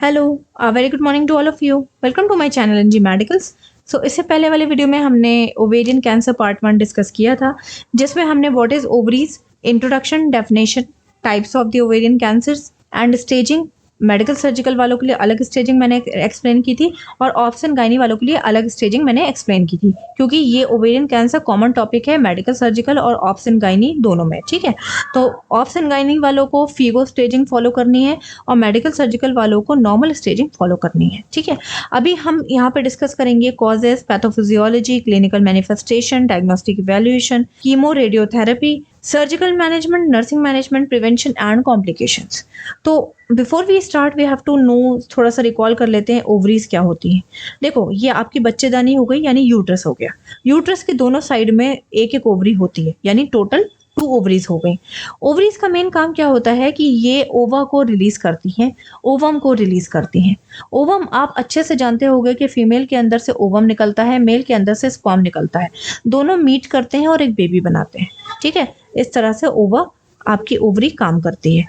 Hello, very good morning to all of you. Welcome to my channel NG medicals. So इससे पहले वाले video में हमने ovarian cancer part 1 discuss किया था, जिसमें हमने what is ovaries, introduction, definition, types of the ovarian cancers and staging, medical surgical वालों के लिए अलग स्टेजिंग मैंने एक्सप्लेन की थी और ऑप्शन गायनी वालों के लिए अलग स्टेजिंग मैंने एक्सप्लेन की थी, क्योंकि ये ओवेरियन कैंसर कॉमन टॉपिक है मेडिकल सर्जिकल और ऑप्शन गायनी दोनों में। ठीक है, तो ऑप्शन गायनी वालों को फीगो स्टेजिंग फॉलो करनी है और मेडिकल सर्जिकल वालों को नॉर्मल स्टेजिंग फॉलो करनी है। ठीक है, अभी हम यहाँ पे डिस्कस करेंगे causes, pathophysiology, clinical manifestation, diagnostic evaluation, chemo radiotherapy, surgical management, nursing management, prevention and complications. तो before we start we have to know, थोड़ा सा रिकॉल कर लेते हैं ओवरीज क्या होती हैं। देखो, ये आपकी बच्चेदानी हो गई यानी यूट्रस हो गया। यूट्रस के दोनों साइड में एक एक ओवरी होती है, यानी टोटल 2 ओवरीज हो गई। ओवरीज का मेन काम क्या होता है कि ये ओवा को रिलीज करती हैं, ओवम को रिलीज करती हैं। ओवम आप अच्छे से जानते होंगे कि फीमेल के अंदर से ओवम निकलता है, मेल के अंदर से स्पर्म निकलता है, दोनों मीट करते हैं और एक बेबी बनाते हैं। ठीक है, इस तरह से ओवा आपकी ओवरी काम करती है।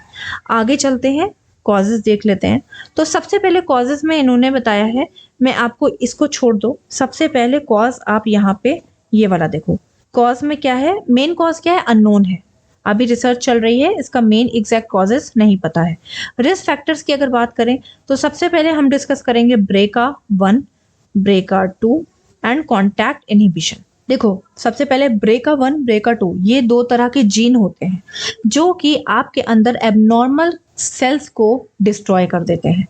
आगे चलते हैं, कॉजेज देख लेते हैं। तो सबसे पहले कॉजेज में इन्होंने बताया है, मैं आपको इसको छोड़ दो। सबसे पहले कॉज आप यहाँ पे ये वाला देखो। कॉज में क्या है, मेन कॉज क्या है, अननोन है, अभी रिसर्च चल रही है, इसका मेन एग्जैक्ट कॉजेज नहीं पता है। रिस्क फैक्टर्स की अगर बात करें तो सबसे पहले हम डिस्कस करेंगे BRCA1, BRCA2 and contact inhibition. देखो, सबसे पहले BRCA1, BRCA2 ये 2 तरह के जीन होते हैं जो कि आपके अंदर एबनॉर्मल सेल्स को डिस्ट्रॉय कर देते हैं।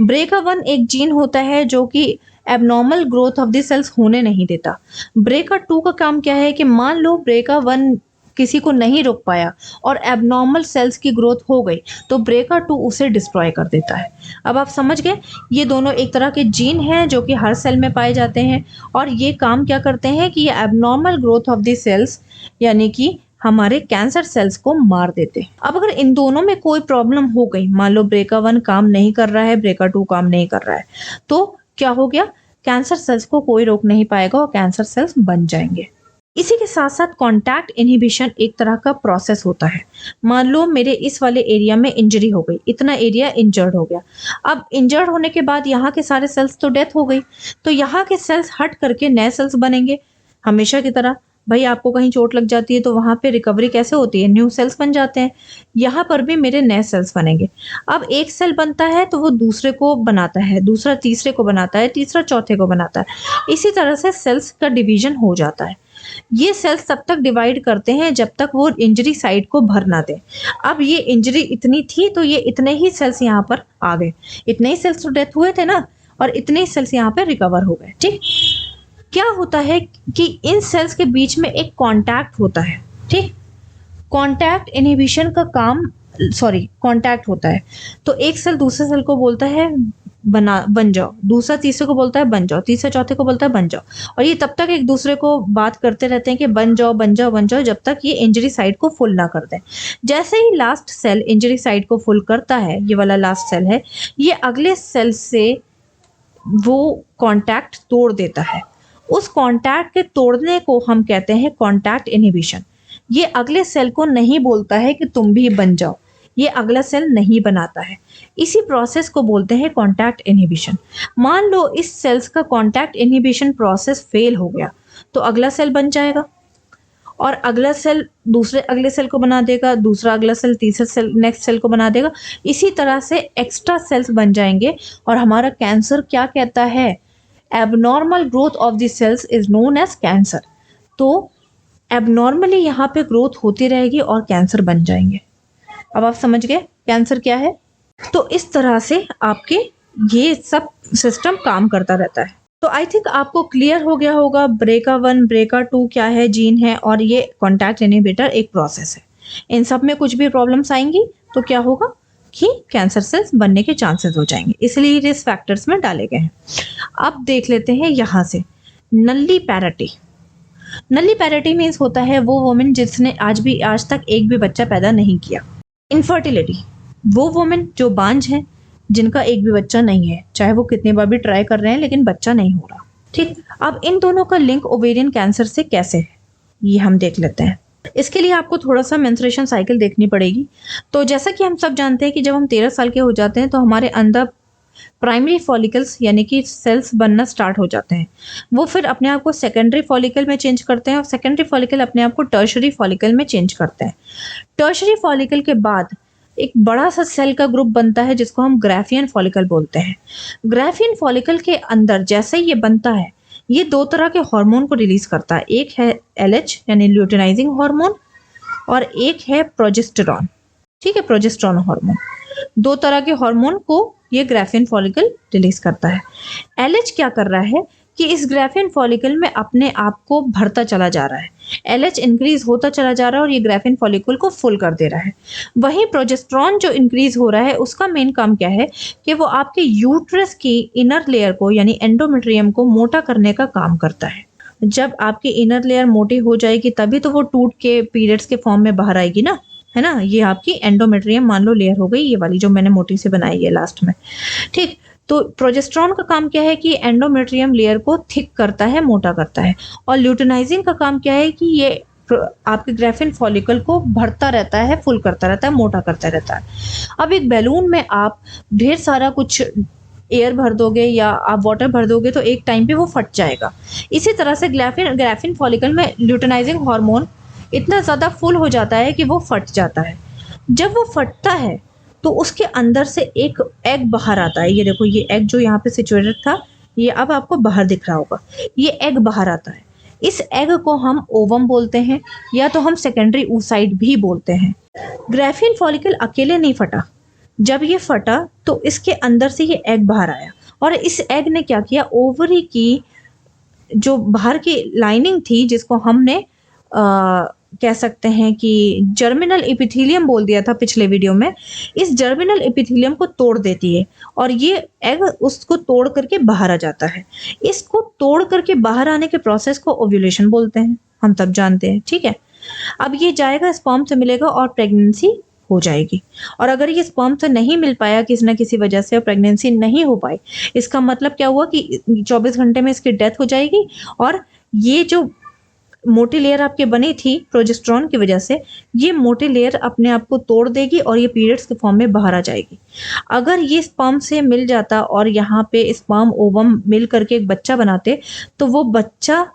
BRCA1 एक जीन होता है जो कि abnormal growth of the cells होने नहीं देता। BRCA2 का काम क्या है कि मान लो BRCA1 किसी को नहीं रोक पाया और एबनॉर्मल सेल्स की ग्रोथ हो गई तो BRCA2 उसे डिस्ट्रॉय कर देता है। अब आप समझ गए, ये दोनों एक तरह के जीन हैं जो कि हर सेल में पाए जाते हैं और ये काम क्या करते हैं कि ये abnormal growth of the cells यानी कि हमारे कैंसर सेल्स को मार देते हैं। अब अगर इन दोनों में कोई प्रॉब्लम हो गई, मान लो BRCA1 काम नहीं कर रहा है, BRCA2 काम नहीं कर रहा है, तो क्या हो गया, कैंसर सेल्स को कोई रोक नहीं पाएगा और कैंसर सेल्स बन जाएंगे। इसी के साथ साथ कॉन्टैक्ट इनहिबिशन एक तरह का प्रोसेस होता है। मान लो मेरे इस वाले एरिया में इंजरी हो गई, इतना एरिया इंजर्ड हो गया। अब इंजर्ड होने के बाद यहाँ के सारे सेल्स तो डेथ हो गई, तो यहाँ के सेल्स हट करके नए सेल्स बनेंगे हमेशा की तरह। भाई आपको कहीं चोट लग जाती है तो वहाँ पे रिकवरी कैसे होती है, न्यू सेल्स बन जाते हैं। यहाँ पर भी मेरे नए सेल्स बनेंगे। अब एक सेल बनता है तो वो दूसरे को बनाता है, दूसरा तीसरे को बनाता है, तीसरा चौथे को बनाता है। इसी तरह से सेल्स का डिवीजन हो जाता है। ये सेल्स तब तक डिवाइड करते हैं जब तक वो इंजरी साइट को भर ना दे। अब ये इंजरी इतनी थी तो ये इतने ही सेल्स यहाँ पर आ गए, इतने ही सेल्स तो डेथ हुए थे ना, और इतने ही सेल्स यहाँ पे रिकवर हो गए। ठीक, क्या होता है कि इन सेल्स के बीच में एक कांटेक्ट होता है। ठीक, कांटेक्ट इनहिबिशन का काम, कांटेक्ट होता है। तो एक सेल दूसरे सेल को बोलता है बन जाओ, दूसरा तीसरे को बोलता है बन जाओ, तीसरा चौथे को बोलता है बन जाओ, और ये तब तक एक दूसरे को बात करते रहते हैं कि बन जाओ बन जाओ बन जाओ, जब तक ये इंजरी साइट को फुल ना कर दे। जैसे ही लास्ट सेल इंजरी साइट को फुल करता है, ये वाला लास्ट सेल है, ये अगले सेल से वो कांटेक्ट तोड़ देता है। उस कांटेक्ट के तोड़ने को हम कहते हैं कांटेक्ट इनहिबिशन। ये अगले सेल को नहीं बोलता है कि तुम भी बन जाओ, ये अगला सेल नहीं बनाता है। इसी प्रोसेस को बोलते हैं कांटेक्ट इनहिबिशन। मान लो इस सेल्स का कांटेक्ट इनहिबिशन प्रोसेस फेल हो गया तो अगला सेल बन जाएगा और अगला सेल दूसरे अगले सेल को बना देगा, दूसरा अगला सेल तीसरे सेल नेक्स्ट सेल को बना देगा। इसी तरह से एक्स्ट्रा सेल्स बन जाएंगे और हमारा कैंसर क्या कहता है, abnormal growth of the cells is known as cancer. तो एबनॉर्मली यहाँ पे ग्रोथ होती रहेगी और कैंसर बन जाएंगे। अब आप समझ गए कैंसर क्या है। तो इस तरह से आपके ये सब सिस्टम काम करता रहता है। तो आई थिंक आपको क्लियर हो गया होगा BRCA1, BRCA2 क्या है, जीन है, और ये कॉन्टैक्ट इनहिबिटर एक प्रोसेस है। इन सब में कुछ भी प्रॉब्लम्स आएंगी तो क्या होगा कि कैंसर सेल्स बनने के चांसेस हो जाएंगे, इसलिए रिस्क फैक्टर्स में डाले गए हैं। अब देख लेते हैं यहाँ से नल्ली पैरिटी। नल्ली पैरिटी मीन्स होता है वो वुमेन जिसने आज तक एक भी बच्चा पैदा नहीं किया। इनफर्टिलिटी, वो वुमेन जो बांझ है, जिनका एक भी बच्चा नहीं है, चाहे वो कितनी बार भी ट्राई कर रहे हैं लेकिन बच्चा नहीं हो रहा। ठीक, अब इन दोनों का लिंक ओवेरियन कैंसर से कैसे है ये हम देख लेते हैं। इसके लिए आपको थोड़ा सा मेंस्ट्रुएशन साइकिल देखनी पड़ेगी। तो जैसा कि हम सब जानते हैं कि जब हम 13 साल के हो जाते हैं तो हमारे अंदर प्राइमरी फॉलिकल्स यानी कि सेल्स बनना स्टार्ट हो जाते हैं। वो फिर अपने आप को सेकेंडरी फॉलिकल में चेंज करते हैं और सेकेंडरी फॉलिकल अपने आप को टर्शरी फॉलिकल में चेंज करते हैं। टर्शरी फॉलिकल के बाद एक बड़ा सा सेल का ग्रुप बनता है जिसको हम ग्राफियन फॉलिकल बोलते हैं। ग्राफियन फॉलिकल के अंदर जैसे ही ये बनता है, ये दो तरह के हार्मोन को रिलीज करता है। एक है LH यानी ल्यूटिनाइजिंग हार्मोन और एक है प्रोजेस्टेरॉन। ठीक है, प्रोजेस्टेरॉन हार्मोन। दो तरह के हार्मोन को ये ग्राफियन फॉलिकल रिलीज करता है। LH क्या कर रहा है कि इस ग्राफियन फॉलिकल में अपने आप को भरता चला जा रहा है। LH इंक्रीज होता चला जा रहा है और ये ग्राफियन फॉलिकल को फुल कर दे रहा है। वहीं प्रोजेस्टेरॉन जो इंक्रीज हो रहा है उसका मेन काम क्या है कि वो आपके यूट्रस की इनर लेयर को यानी एंडोमेट्रियम को मोटा करने का काम करता है। जब आपकी इनर लेयर मोटी हो जाएगी तभी तो वो टूट के पीरियड्स के फॉर्म में बाहर आएगी ना, है ना। ये आपकी एंडोमेट्रियम मान लो लेयर हो गई, ये वाली जो मैंने मोटी से बनाई है लास्ट में। ठीक, तो प्रोजेस्टेरॉन का काम क्या है कि एंडोमेट्रियम लेयर को थिक करता है, मोटा करता है। और ल्यूटिनाइजिंग का काम क्या है कि ये आपके ग्राफियन फॉलिकल को भरता रहता है, फुल करता रहता है, मोटा करता रहता है। अब एक बैलून में आप ढेर सारा कुछ एयर भर दोगे या आप वाटर भर दोगे तो एक टाइम पे वो फट जाएगा। इसी तरह से ग्राफिन फॉलिकल में ल्यूटिनाइजिंग हार्मोन इतना ज़्यादा फुल हो जाता है कि वो फट जाता है। जब वो फटता है तो उसके अंदर से एक एग बाहर आता है। ये देखो, ये एग जो यहाँ पे सिचुएटेड था, ये अब आपको बाहर दिख रहा होगा। ये एग बाहर आता है। इस एग को हम ओवम बोलते हैं या तो हम सेकेंडरी oocyte भी बोलते हैं। ग्राफियन फॉलिकल अकेले नहीं फटा। जब ये फटा तो इसके अंदर से ये एग बाहर आया और इस एग ने क्या किया, ओवरी की जो बाहर की लाइनिंग थी जिसको हमने कह सकते हैं कि जर्मिनल एपिथेलियम बोल दिया था पिछले वीडियो में, इस जर्मिनल एपिथेलियम को तोड़ देती है और ये एग उसको तोड़ करके बाहर आ जाता है। इसको तोड़ करके बाहर आने के प्रोसेस को ओव्यूलेशन बोलते हैं, हम तब जानते हैं। ठीक है, अब ये जाएगा, स्पर्म से मिलेगा और प्रेगनेंसी हो जाएगी। और अगर ये स्पर्म से नहीं मिल पाया किसी न किसी वजह से और प्रेगनेंसी नहीं हो पाई, इसका मतलब क्या हुआ कि 24 घंटे में इसकी डेथ हो जाएगी और ये जो मोटी लेयर आपके बनी थी प्रोजेस्टेरॉन की वजह से, ये मोटी लेयर अपने आप को तोड़ देगी और ये पीरियड्स के फॉर्म में बाहर आ जाएगी। अगर ये स्पर्म से मिल जाता और यहाँ पे स्पर्म ओवम मिल करके एक बच्चा बनाते तो वो बच्चा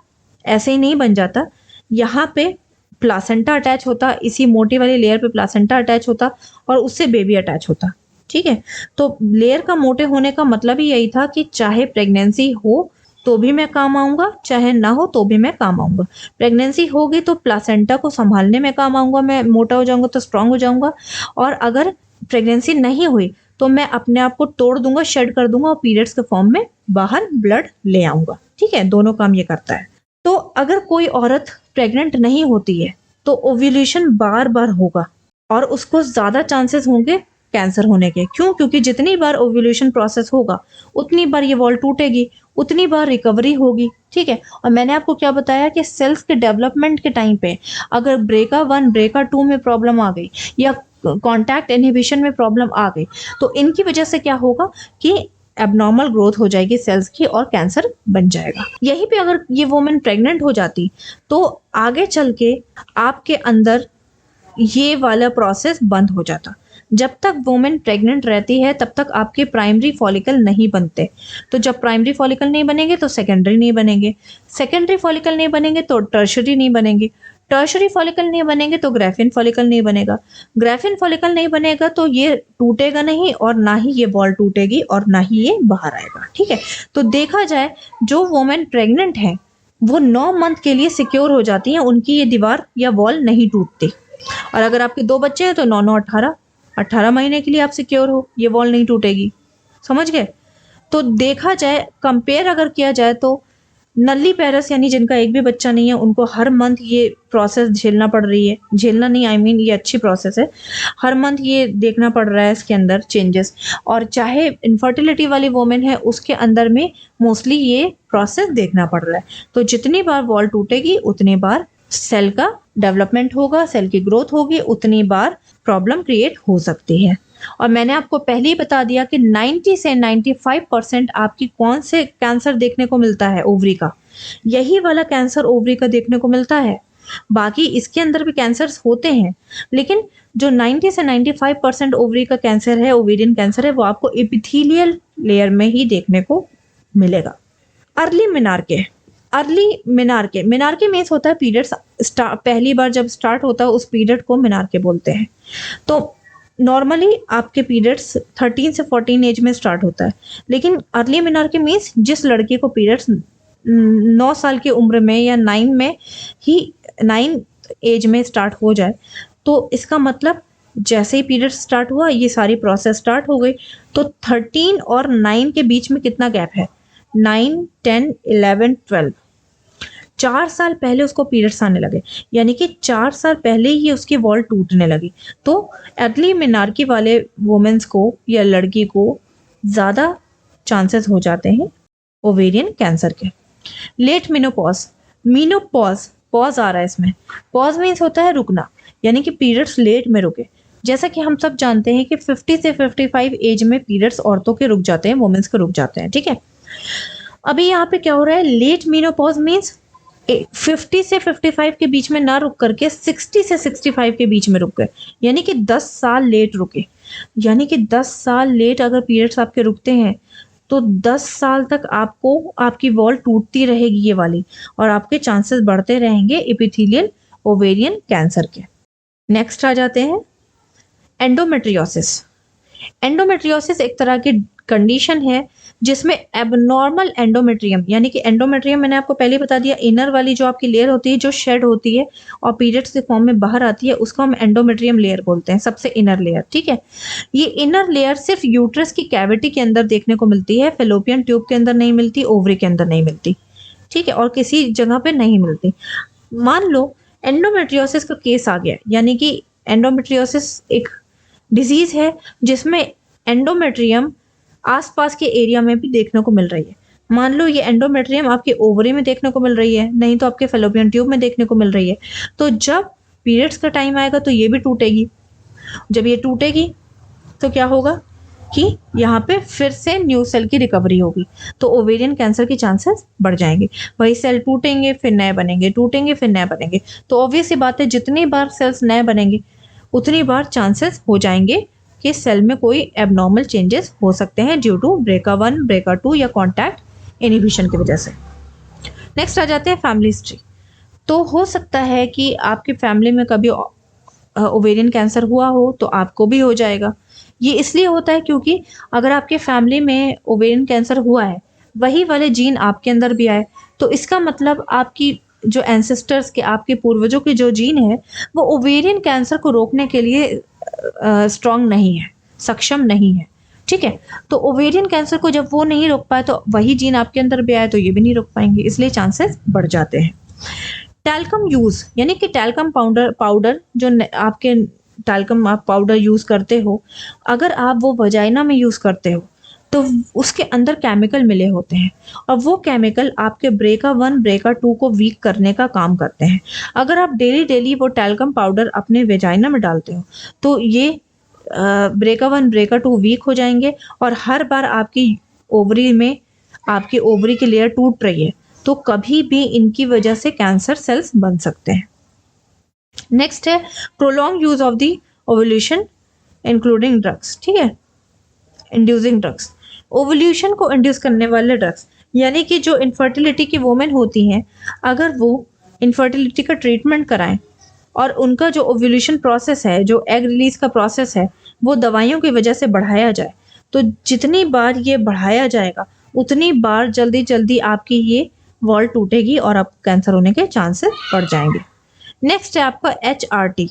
ऐसे ही नहीं बन जाता। यहाँ पे प्लासेंटा अटैच होता, इसी मोटी वाली लेयर पे प्लासेंटा अटैच होता और उससे बेबी अटैच होता। ठीक है, तो लेयर का मोटे होने का मतलब ही यही था कि चाहे प्रेगनेंसी हो तो भी मैं काम आऊंगा, चाहे ना हो तो भी मैं काम आऊंगा। प्रेगनेंसी होगी तो प्लासेंटा को संभालने में काम आऊंगा, मैं मोटा हो जाऊंगा तो स्ट्रांग हो जाऊंगा। और अगर प्रेगनेंसी नहीं हुई तो मैं अपने आप को तोड़ दूंगा, शेड कर दूंगा और पीरियड्स के फॉर्म में बाहर ब्लड ले आऊंगा। ठीक है, दोनों काम ये करता है। तो अगर कोई औरत प्रेग्नेंट नहीं होती है तो ओव्यूलेशन बार बार होगा और उसको ज्यादा चांसेस होंगे कैंसर होने के। क्यों? क्योंकि जितनी बार ओव्यूलेशन प्रोसेस होगा उतनी बार ये वॉल टूटेगी, उतनी बार रिकवरी होगी। ठीक है, और मैंने आपको क्या बताया कि सेल्स के डेवलपमेंट के टाइम पे अगर ब्रेका 1 ब्रेका 2 में प्रॉब्लम आ गई या कॉन्टैक्ट इनहिबिशन में प्रॉब्लम आ गई तो इनकी वजह से क्या होगा कि एबनॉर्मल ग्रोथ हो जाएगी सेल्स की और कैंसर बन जाएगा। यहीं पे अगर ये वुमेन प्रेग्नेंट हो जाती तो आगे चल के आपके अंदर ये वाला प्रोसेस बंद हो जाता। जब तक वुमेन प्रेग्नेंट रहती है तब तक आपके प्राइमरी फॉलिकल नहीं बनते। तो जब प्राइमरी फॉलिकल नहीं बनेंगे तो सेकेंडरी नहीं बनेंगे, सेकेंडरी फॉलिकल नहीं बनेंगे तो टर्शरी नहीं बनेंगे, टर्शरी फॉलिकल नहीं बनेंगे तो ग्राफिन फॉलिकल नहीं बनेगा, ग्राफिन फॉलिकल नहीं बनेगा तो ये टूटेगा नहीं और ना ही ये बॉल टूटेगी और ना ही ये बाहर आएगा। ठीक है, तो देखा जाए जो वुमेन प्रेग्नेंट है वो 9 मंथ के लिए सिक्योर हो जाती हैं, उनकी ये दीवार या वॉल नहीं टूटती। और अगर आपके 2 बच्चे हैं तो 9 18 महीने के लिए आप सिक्योर हो, ये वॉल नहीं टूटेगी। समझ गए? तो देखा जाए, कंपेयर अगर किया जाए तो नल्ली पेरेंट्स यानी जिनका एक भी बच्चा नहीं है उनको हर मंथ ये प्रोसेस झेलना पड़ रही है। झेलना नहीं, आई मीन ये अच्छी प्रोसेस है। हर मंथ ये देखना पड़ रहा है इसके अंदर चेंजेस। और चाहे इनफर्टिलिटी वाली वोमेन है उसके अंदर में मोस्टली ये प्रोसेस देखना पड़ रहा है। तो जितनी बार वॉल टूटेगी उतनी बार सेल का डेवलपमेंट होगा, सेल की ग्रोथ होगी, उतनी बार प्रॉब्लम क्रिएट हो सकती है। और मैंने आपको पहले ही बता दिया कि 90 से 95% आपकी कौन से कैंसर देखने को मिलता है ओवरी का, यही वाला कैंसर ओवरी का देखने को मिलता है। बाकी इसके अंदर भी कैंसर्स होते हैं, लेकिन जो 90 से 95% ओवरी का कैंसर है, ओवेरियन कैंसर है, वो आपको एपिथेलियल लेयर में ही देखने को मिलेगा। अर्ली मेनार्के, मेनार्के मीन्स होता है पीरियड्स पहली बार जब स्टार्ट होता है उस पीरियड को मेनार्के बोलते हैं। तो नॉर्मली आपके पीरियड्स 13 से 14 एज में स्टार्ट होता है, लेकिन अर्ली मेनार्के मीन्स जिस लड़के को पीरियड्स 9 साल की उम्र में या 9 एज में स्टार्ट हो जाए, तो इसका मतलब जैसे ही पीरियड स्टार्ट हुआ ये सारी प्रोसेस स्टार्ट हो गई। तो 13 और 9 के बीच में कितना गैप है? 9, 10, 11, 12, 4 साल पहले उसको पीरियड्स आने लगे, यानी कि 4 साल पहले ही उसकी वॉल टूटने लगी। तो अर्ली मेनार्की वाले वुमेन्स को या लड़की को ज़्यादा चांसेस हो जाते हैं ओवेरियन कैंसर के। लेट मीनोपॉज, पॉज आ रहा है इसमें। पॉज मीन्स होता है रुकना, यानी कि पीरियड्स लेट में रुके। जैसा कि हम सब जानते हैं कि 50 से 55 एज में पीरियड्स औरतों के रुक जाते हैं, वुमेन्स के रुक जाते हैं, ठीक है। अभी यहाँ पे क्या हो रहा है? लेट मीनोपॉज मीन्स 50 से 55 के बीच में ना रुक करके 60 से 65 के बीच में रुक गए, यानी कि 10 साल लेट रुके। यानी कि 10 साल लेट अगर पीरियड्स आपके रुकते हैं तो 10 साल तक आपको आपकी वॉल टूटती रहेगी ये वाली, और आपके चांसेस बढ़ते रहेंगे एपिथेलियल ओवेरियन कैंसर के। नेक्स्ट आ जाते हैं एंडोमेट्रियोसिस। एंडोमेट्रियोसिस एक तरह की कंडीशन है जिसमें एबनॉर्मल एंडोमेट्रियम, यानी कि एंडोमेट्रियम मैंने आपको पहले बता दिया, इनर वाली जो आपकी लेयर होती है जो शेड होती है और पीरियड्स के फॉर्म में बाहर आती है, उसको हम एंडोमेट्रियम लेयर बोलते हैं, सबसे इनर लेयर, ठीक है। ये इनर लेयर सिर्फ यूट्रस की कैविटी के अंदर देखने को मिलती है, फेलोपियन ट्यूब के अंदर नहीं मिलती, ओवरी के अंदर नहीं मिलती, ठीक है, और किसी जगह पे नहीं मिलती। मान लो एंडोमेट्रियोसिस का केस आ गया, यानी कि एंडोमेट्रियोसिस एक डिजीज है जिसमें एंडोमेट्रियम आसपास के एरिया में भी देखने को मिल रही है। मान लो ये एंडोमेट्रियम आपके ओवरी में देखने को मिल रही है, नहीं तो आपके फेलोपियन ट्यूब में देखने को मिल रही है। तो जब पीरियड्स का टाइम आएगा तो ये भी टूटेगी। जब ये टूटेगी तो क्या होगा कि यहाँ पे फिर से न्यू सेल की रिकवरी होगी, तो ओवेरियन कैंसर के चांसेस बढ़ जाएंगे। वही सेल टूटेंगे फिर नए बनेंगे, टूटेंगे फिर नए बनेंगे। तो ऑब्वियस सी बात है, जितनी बार सेल्स नए बनेंगे उतनी बार चांसेस हो जाएंगे कि सेल में कोई एबनॉर्मल चेंजेस हो सकते हैं ड्यू टू BRCA1, BRCA2 या कॉन्टैक्ट इनहिबिशन की वजह से। नेक्स्ट आ जाते हैं फैमिली हिस्ट्री। तो हो सकता है कि आपकी फैमिली में कभी ओवेरियन कैंसर हुआ हो तो आपको भी हो जाएगा। ये इसलिए होता है क्योंकि अगर आपके फैमिली में ओवेरियन कैंसर हुआ है, वही वाले जीन आपके अंदर भी आए, तो इसका मतलब आपकी जो एंसेस्टर्स के, आपके पूर्वजों के जो जीन है वो ओवेरियन कैंसर को रोकने के लिए स्ट्रॉन्ग नहीं है, सक्षम नहीं है, ठीक है। तो ओवेरियन कैंसर को जब वो नहीं रोक पाए तो वही जीन आपके अंदर भी आए तो ये भी नहीं रोक पाएंगे, इसलिए चांसेस बढ़ जाते हैं। टैल्कम यूज, यानी कि टैल्कम पाउडर जो आपके टैल्कम आप पाउडर यूज करते हो, अगर आप वो वजाइना में यूज करते हो तो उसके अंदर केमिकल मिले होते हैं, और वो केमिकल आपके BRCA1, BRCA2 को वीक करने का काम करते हैं। अगर आप डेली वो टैल्कम पाउडर अपने वेजाइना में डालते हो तो ये BRCA1, BRCA2 वीक हो जाएंगे, और हर बार आपकी ओवरी में आपकी ओवरी की लेयर टूट रही है तो कभी भी इनकी वजह से कैंसर सेल्स बन सकते हैं। नेक्स्ट है prolong use of the ovulation including drugs, ठीक है, इंड्यूसिंग ड्रग्स। ओवुलेशन को इंड्यूस करने वाले ड्रग्स, यानी कि जो इनफर्टिलिटी की वुमेन होती हैं, अगर वो इनफर्टिलिटी का ट्रीटमेंट कराएं और उनका जो ओवुलेशन प्रोसेस है, जो एग रिलीज का प्रोसेस है, वो दवाइयों की वजह से बढ़ाया जाए, तो जितनी बार ये बढ़ाया जाएगा उतनी बार जल्दी जल्दी आपकी ये वॉल टूटेगी और आपको कैंसर होने के चांसेस बढ़ जाएंगे। नेक्स्ट है आपका HRT,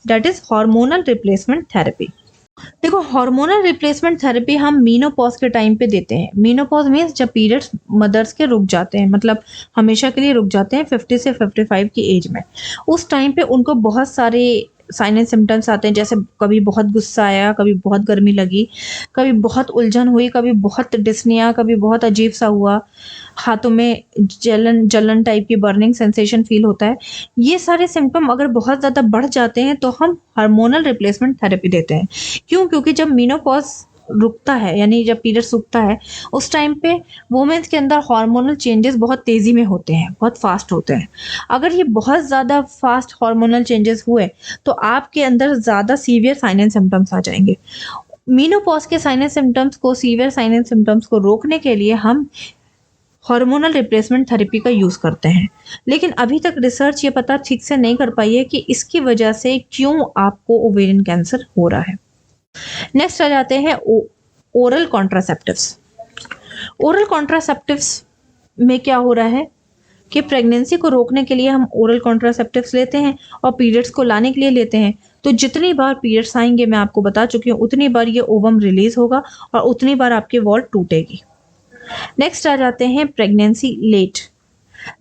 that is hormonal replacement therapy. देखो, हार्मोनल रिप्लेसमेंट थेरेपी हम मीनोपॉज के टाइम पे देते हैं। मीनोपॉज मीन्स जब पीरियड्स मदर्स के रुक जाते हैं, मतलब हमेशा के लिए रुक जाते हैं 50 से 55 की एज में। उस टाइम पे उनको बहुत सारे साइन एंड सिम्टम्स आते हैं, जैसे कभी बहुत गुस्सा आया, कभी बहुत गर्मी लगी, कभी बहुत उलझन हुई, कभी बहुत डिस्निया, कभी बहुत अजीब सा हुआ, हाथों में जलन टाइप की बर्निंग सेंसेशन फील होता है। ये सारे सिम्टम अगर बहुत ज़्यादा बढ़ जाते हैं तो हम हार्मोनल रिप्लेसमेंट थेरेपी देते हैं। क्यों? क्योंकि जब मीनोपॉज रुकता है, यानी जब पीरियड्स रुकता है उस टाइम पे वुमेन्स के अंदर हार्मोनल चेंजेस बहुत तेज़ी में होते हैं, बहुत फास्ट होते हैं। अगर ये बहुत ज़्यादा फास्ट हार्मोनल चेंजेस हुए तो आपके अंदर ज़्यादा सीवियर साइन एंड सिम्टम्स आ जाएंगे। मीनोपॉज के साइन एंड सिम्टम्स को, सीवियर साइन एंड सिम्टम्स को रोकने के लिए हम हार्मोनल रिप्लेसमेंट थेरेपी का यूज़ करते हैं, लेकिन अभी तक रिसर्च ये पता ठीक से नहीं कर पाई है कि इसकी वजह से क्यों आपको ओवेरियन कैंसर हो रहा है। नेक्स्ट आ जाते हैं ओरल कॉन्ट्रासेप्टिव्स। ओरल कॉन्ट्रासेप्टिव्स में क्या हो रहा है कि प्रेगनेंसी को रोकने के लिए हम ओरल कॉन्ट्रासेप्टिव्स लेते हैं और पीरियड्स को लाने के लिए लेते हैं। तो जितनी बार पीरियड्स आएंगे, मैं आपको बता चुकी हूँ, उतनी बार ये ओवम रिलीज होगा और उतनी बार आपकी वॉल्व टूटेगी। नेक्स्ट आ जाते हैं प्रेगनेंसी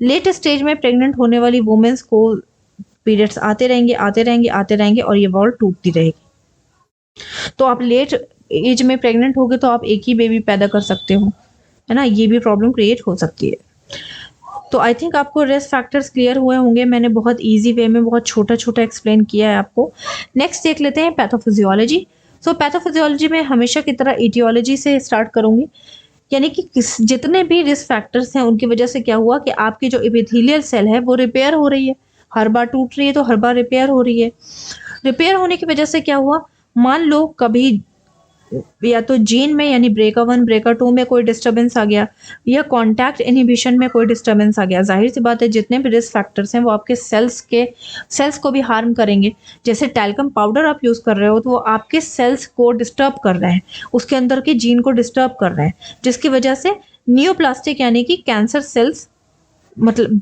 लेट स्टेज में प्रेग्नेंट होने वाली वुमेन्स को पीरियड्स आते रहेंगे और ये वॉल्व टूटती रहेगी। तो आप लेट एज में प्रेग्नेंट होगे तो आप एक ही बेबी पैदा कर सकते हो, है ना, ये भी प्रॉब्लम क्रिएट हो सकती है। तो आई थिंक आपको रिस्क फैक्टर्स क्लियर हुए होंगे। मैंने बहुत ईजी वे में बहुत छोटा छोटा एक्सप्लेन किया है आपको। नेक्स्ट देख लेते हैं पैथोफिजियोलॉजी। सो पैथोफिजियोलॉजी में हमेशा की तरह इटियोलॉजी से स्टार्ट करूंगी, यानी कि जितने भी रिस्क फैक्टर्स हैं उनकी वजह से क्या हुआ कि आपकी जो एपिथेलियल सेल है वो रिपेयर हो रही है, हर बार टूट रही है तो हर बार रिपेयर हो रही है। रिपेयर होने की वजह से क्या हुआ, मान लो कभी या तो जीन में यानी BRCA1 BRCA2 में कोई डिस्टर्बेंस आ गया या कॉन्टैक्ट इनहिबिशन में कोई डिस्टर्बेंस आ गया, जाहिर सी बात है जितने भी रिस्क फैक्टर्स हैं वो आपके सेल्स को भी हार्म करेंगे। जैसे टैल्कम पाउडर आप यूज़ कर रहे हो तो वो आपके सेल्स को डिस्टर्ब कर रहे हैं, उसके अंदर के जीन को डिस्टर्ब कर रहे हैं, जिसकी वजह से नियोप्लास्टिक यानी कि कैंसर सेल्स मतलब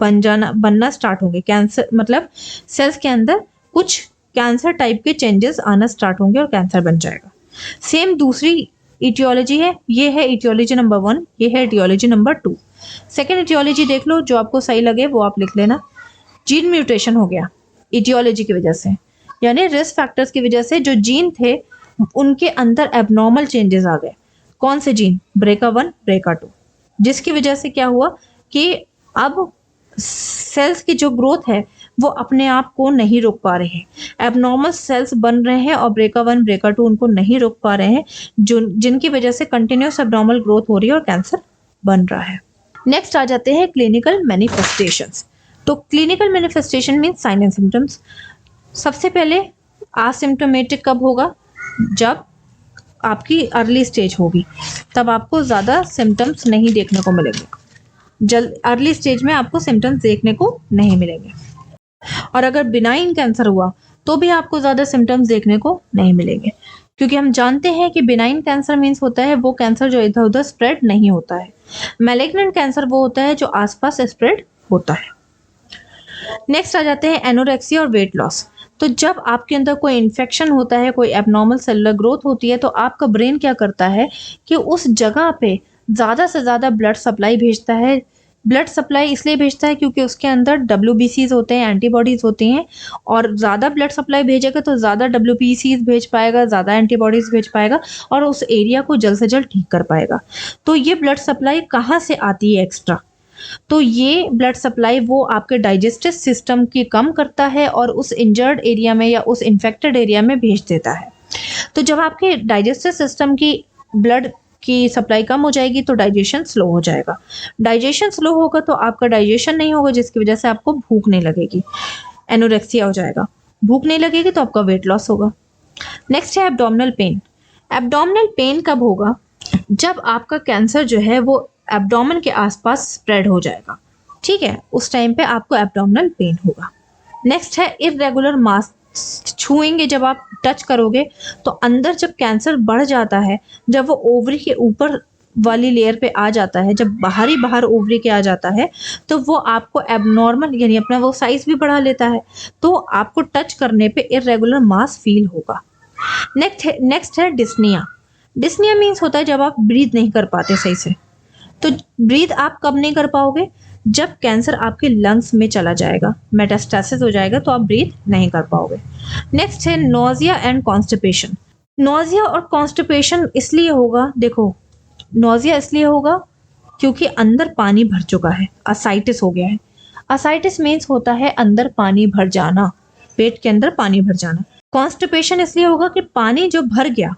बनना स्टार्ट होंगे। कैंसर मतलब सेल्स के अंदर कुछ कैंसर टाइप के चेंजेस आना स्टार्ट होंगे और कैंसर बन जाएगा। सेम दूसरी इटियोलॉजी है, ये है इटियोलॉजी नंबर 1, ये है इटियोलॉजी नंबर 2। सेकेंड इटियोलॉजी देख लो, जो आपको सही लगे वो आप लिख लेना। जीन म्यूटेशन हो गया इटियोलॉजी की वजह से, यानी रिस्क फैक्टर्स की वजह से जो जीन थे उनके अंदर एबनॉर्मल चेंजेस आ गए। कौन से जीन? BRCA1 BRCA2, जिसकी वजह से क्या हुआ कि अब सेल्स की जो ग्रोथ है वो अपने आप को नहीं रोक पा रहे हैं, एबनॉर्मल सेल्स बन रहे हैं और BRCA1 BRCA2 उनको नहीं रोक पा रहे हैं, जिनकी वजह से कंटिन्यूस एबनॉर्मल ग्रोथ हो रही है और कैंसर बन रहा है। नेक्स्ट आ जाते हैं क्लिनिकल मैनिफेस्टेशंस। तो clinical manifestation means sign and symptoms. सबसे पहले असिम्प्टोमेटिक कब होगा? जब आपकी अर्ली स्टेज होगी, तब आपको ज़्यादा सिम्टम्स नहीं देखने को मिलेंगे। अर्ली स्टेज में आपको सिम्टम्स देखने को नहीं मिलेंगे। और अगर बिनाइन कैंसर हुआ तो भी आपको ज़्यादा सिम्टम्स देखने को नहीं मिलेंगे, क्योंकि हम जानते हैं कि बिनाइन कैंसर मीन्स होता है वो कैंसर जो इधर उधर स्प्रेड नहीं होता है। मैलिग्नेंट कैंसर वो होता है जो आसपास स्प्रेड होता है। नेक्स्ट आ जाते हैं एनोरेक्सिया और वेट लॉस। तो जब आपके अंदर कोई इन्फेक्शन होता है, कोई एबनॉर्मल सेलुलर ग्रोथ होती है, तो आपका ब्रेन क्या करता है कि उस जगह पे ज़्यादा से ज़्यादा ब्लड सप्लाई भेजता है। ब्लड सप्लाई इसलिए भेजता है क्योंकि उसके अंदर WBCs होते हैं, एंटीबॉडीज़ होती हैं, और ज़्यादा ब्लड सप्लाई भेजेगा तो ज़्यादा WBCs भेज पाएगा, ज़्यादा एंटीबॉडीज़ भेज पाएगा और उस एरिया को जल्द से जल्द ठीक कर पाएगा। तो ये ब्लड सप्लाई कहाँ से आती है एक्स्ट्रा? तो ये ब्लड सप्लाई वो आपके डाइजेस्टिव सिस्टम की कम करता है और उस इंजर्ड एरिया में या उस इन्फेक्टेड एरिया में भेज देता है। तो जब आपके डाइजेस्टिव सिस्टम की ब्लड की सप्लाई कम हो जाएगी तो डाइजेशन स्लो हो जाएगा। डाइजेशन स्लो होगा तो आपका डाइजेशन नहीं होगा, जिसकी वजह से आपको भूख नहीं लगेगी, एनोरेक्सिया हो जाएगा। भूख नहीं लगेगी तो आपका वेट लॉस होगा। नेक्स्ट है एब्डोमिनल पेन। एब्डोमिनल पेन कब होगा? जब आपका कैंसर जो है वो एब्डोमेन के आसपास स्प्रेड हो जाएगा, ठीक है, उस टाइम पे आपको एब्डोमिनल पेन होगा। नेक्स्ट है इर्रेगुलर मास। छुएंगे जब आप, टच करोगे तो अंदर जब कैंसर बढ़ जाता है, जब वो ओवरी के ऊपर वाली लेयर पे आ जाता है, जब बाहर ओवरी के आ जाता है, तो वो आपको एबनॉर्मल यानी अपना वो साइज भी बढ़ा लेता है, तो आपको टच करने पे इर्रेगुलर मास फील होगा। नेक्स्ट है डिस्निया। डिस्निया मीन्स होता है जब आप ब्रीथ नहीं कर पाते सही से। तो ब्रीथ आप कब नहीं कर पाओगे? जब कैंसर आपके लंग्स में चला जाएगा, मेटास्टेसिस हो जाएगा, तो आप ब्रीथ नहीं कर पाओगे। नेक्स्ट है नोजिया एंड कॉन्स्टिपेशन। नोजिया और कॉन्स्टिपेशन इसलिए होगा, देखो नोजिया इसलिए होगा क्योंकि अंदर पानी भर चुका है, असाइटिस हो गया है। असाइटिस मीन्स होता है अंदर पानी भर जाना, पेट के अंदर पानी भर जाना। कॉन्स्टिपेशन इसलिए होगा कि पानी जो भर गया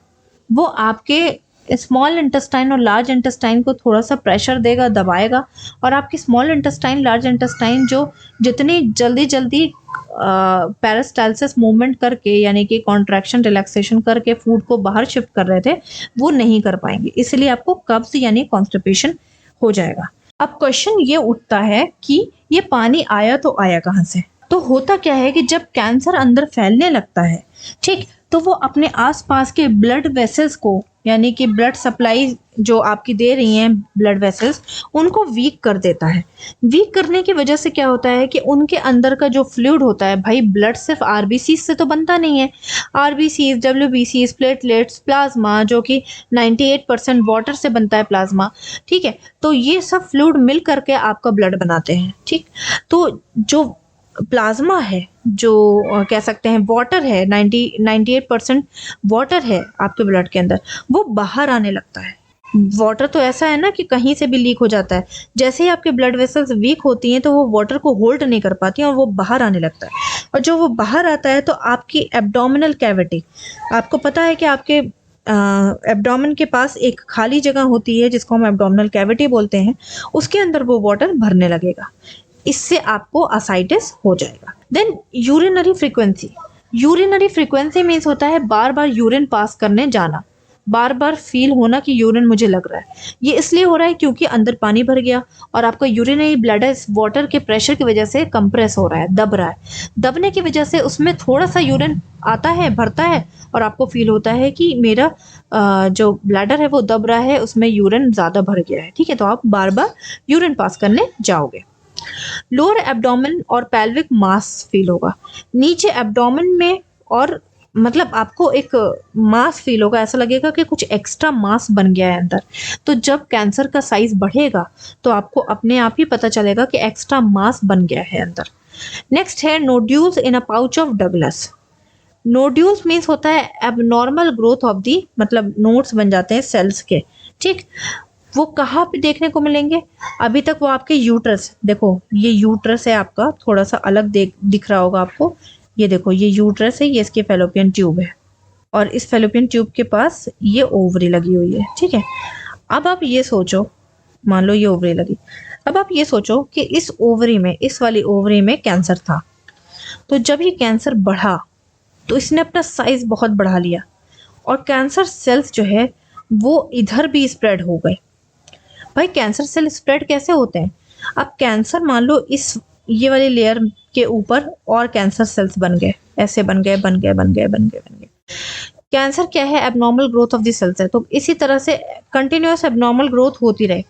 वो आपके स्मॉल इंटेस्टाइन और लार्ज इंटेस्टाइन को थोड़ा सा प्रेशर देगा, दबाएगा, और आपकी स्मॉल इंटेस्टाइन लार्ज इंटेस्टाइन जो जितनी जल्दी जल्दी पेरिस्टालसिस मूवमेंट करके यानी कि कॉन्ट्रैक्शन रिलैक्सेशन करके फूड को बाहर शिफ्ट कर रहे थे वो नहीं कर पाएंगे, इसलिए आपको कब्ज यानी कॉन्स्टिपेशन हो जाएगा। अब क्वेश्चन ये उठता है कि ये पानी आया तो आया कहाँ से? तो होता क्या है कि जब कैंसर अंदर फैलने लगता है, ठीक, तो वो अपने आसपास के ब्लड वेसल्स को यानी कि ब्लड सप्लाई जो आपकी दे रही हैं ब्लड वेसल्स, उनको वीक कर देता है। वीक करने की वजह से क्या होता है कि उनके अंदर का जो फ्लूइड होता है, भाई ब्लड सिर्फ आरबीसी से तो बनता नहीं है, आरबीसी, डब्ल्यूबीसी, प्लेटलेट्स, प्लाज्मा जो कि 98% वाटर से बनता है प्लाज्मा, ठीक है, तो ये सब फ्लूइड मिल करके आपका ब्लड बनाते हैं, ठीक। तो जो प्लाज्मा है, जो कह सकते हैं वाटर है, 98% वाटर है आपके ब्लड के अंदर, वो बाहर आने लगता है। वाटर तो ऐसा है ना कि कहीं से भी लीक हो जाता है, जैसे ही आपके ब्लड वेसल्स वीक होती हैं तो वो वाटर को होल्ड नहीं कर पाती और वो बाहर आने लगता है। और जो वो बाहर आता है तो आपकी एब्डोमिनल कैविटी, आपको पता है कि आपके एब्डोमेन के पास एक खाली जगह होती है जिसको हम एब्डोमिनल कैविटी बोलते हैं, उसके अंदर वो वाटर भरने लगेगा, इससे आपको असाइटिस हो जाएगा। Then urinary frequency, urinary frequency means होता है बार बार यूरिन पास करने जाना, बार बार फील होना कि यूरिन मुझे लग रहा है। ये इसलिए हो रहा है क्योंकि अंदर पानी भर गया और आपका यूरिनरी ब्लैडर इस वाटर के प्रेशर की वजह से कंप्रेस हो रहा है, दब रहा है। दबने की वजह से उसमें थोड़ा सा यूरिन आता है, भरता है, और आपको फील होता है कि मेरा जो ब्लैडर है वो दब रहा है, उसमें यूरिन ज़्यादा भर गया है, ठीक है, तो आप बार बार यूरिन पास करने जाओगे। लोअर एब्डोमेन और पेल्विक मास फील होगा, नीचे एब्डोमेन में, और मतलब आपको एक मास फील होगा, ऐसा लगेगा कि कुछ एक्स्ट्रा मास बन गया है अंदर। तो जब कैंसर का साइज बढ़ेगा तो आपको अपने आप ही पता चलेगा कि एक्स्ट्रा मास बन गया है अंदर। नेक्स्ट है nodules in a pouch of Douglas. Nodules means होता है एबनॉर्मल ग्रोथ ऑफ दी, मतलब नोड्स बन जाते हैं सेल्स के, ठीक। वो कहाँ पे देखने को मिलेंगे? अभी तक वो आपके यूट्रस, देखो ये यूट्रस है आपका, थोड़ा सा अलग दिख रहा होगा आपको, ये देखो ये यूट्रस है, ये इसकी फेलोपियन ट्यूब है, और इस फेलोपियन ट्यूब के पास ये ओवरी लगी हुई है, ठीक है। अब आप ये सोचो, मान लो ये ओवरी लगी, अब आप ये सोचो कि इस ओवरी में, इस वाली ओवरी में कैंसर था, तो जब ये कैंसर बढ़ा तो इसने अपना साइज बहुत बढ़ा लिया और कैंसर सेल्स जो है वो इधर भी स्प्रेड हो गए। भाई कैंसर सेल स्प्रेड कैसे होते हैं? अब कैंसर मान लो इस ये वाली लेयर के ऊपर और कैंसर सेल्स बन गए, ऐसे बन गए, बन गए, बन गए, बन गए, बन गए। कैंसर क्या है? Abnormal growth of the cells है। तो इसी तरह से कंटिन्यूअस एबनॉर्मल ग्रोथ होती रहे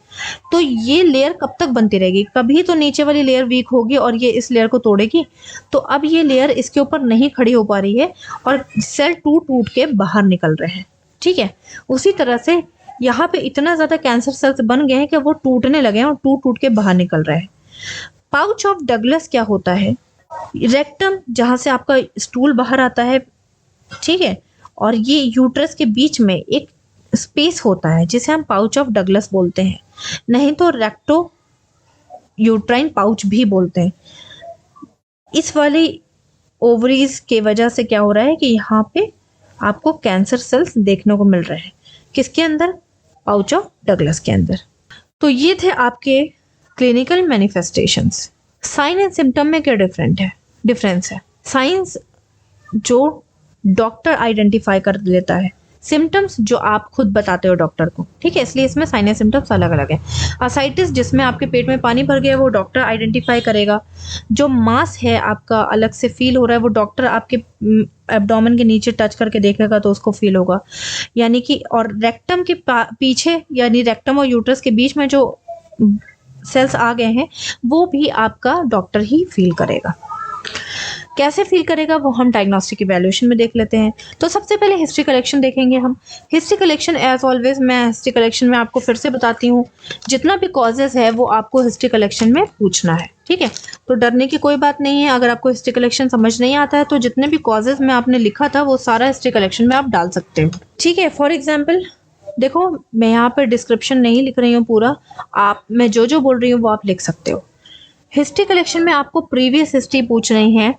तो ये लेयर कब तक बनती रहेगी? कभी तो नीचे वाली लेयर वीक होगी और ये इस लेयर को तोड़ेगी, तो अब ये लेयर इसके ऊपर नहीं खड़ी हो पा रही है और सेल टूट टूट के बाहर निकल रहे हैं, ठीक है। उसी तरह से यहाँ पे इतना ज्यादा कैंसर सेल्स बन गए हैं कि वो टूटने लगे हैं और टूट टूट के बाहर निकल रहे हैं। पाउच ऑफ डगलस क्या होता है? रेक्टम, जहां से आपका स्टूल बाहर आता है, ठीक है, और ये यूट्रस के बीच में एक स्पेस होता है जिसे हम पाउच ऑफ डगलस बोलते हैं, नहीं तो रेक्टो यूट्राइन पाउच भी बोलते हैं। इस वाली ओवरीज के वजह से क्या हो रहा है कि यहाँ पे आपको कैंसर सेल्स देखने को मिल रहे हैं, किसके अंदर? पाउच ऑफ डगलस के अंदर। तो ये थे आपके clinical manifestations. Sign and symptom में क्या डिफरेंस है? साइंस जो डॉक्टर आइडेंटिफाई कर लेता है, सिम्टम्स जो आप खुद बताते हो डॉक्टर को, ठीक है, इसलिए इसमें साइन एंड सिम्टम्स अलग अलग है। असाइटिस जिसमें आपके पेट में पानी भर गया है वो डॉक्टर आइडेंटिफाई करेगा। जो मास है आपका अलग से फील हो रहा है वो डॉक्टर आपके एब्डोमेन के नीचे टच करके देखेगा तो उसको फील होगा, यानी कि, और रेक्टम के पीछे यानी रेक्टम और यूट्रस के बीच में जो सेल्स आ गए हैं वो भी आपका डॉक्टर ही फील करेगा। कैसे फील करेगा वो हम डायग्नोस्टिक इवैल्यूएशन में देख लेते हैं। तो सबसे पहले हिस्ट्री कलेक्शन देखेंगे हम। हिस्ट्री कलेक्शन एज ऑलवेज, मैं हिस्ट्री कलेक्शन में आपको फिर से बताती हूँ, जितना भी कॉजेज है वो आपको हिस्ट्री कलेक्शन में पूछना है, ठीक है। तो डरने की कोई बात नहीं है। अगर आपको हिस्ट्री कलेक्शन समझ नहीं आता है तो जितने भी कॉजेज में आपने लिखा था वो सारा हिस्ट्री कलेक्शन में आप डाल सकते हो, ठीक है। फॉर एग्जाम्पल देखो, मैं यहाँ पर डिस्क्रिप्शन नहीं लिख रही हूँ पूरा, मैं जो बोल रही हूँ वो आप लिख सकते हो। हिस्ट्री कलेक्शन में आपको प्रीवियस हिस्ट्री पूछ रही है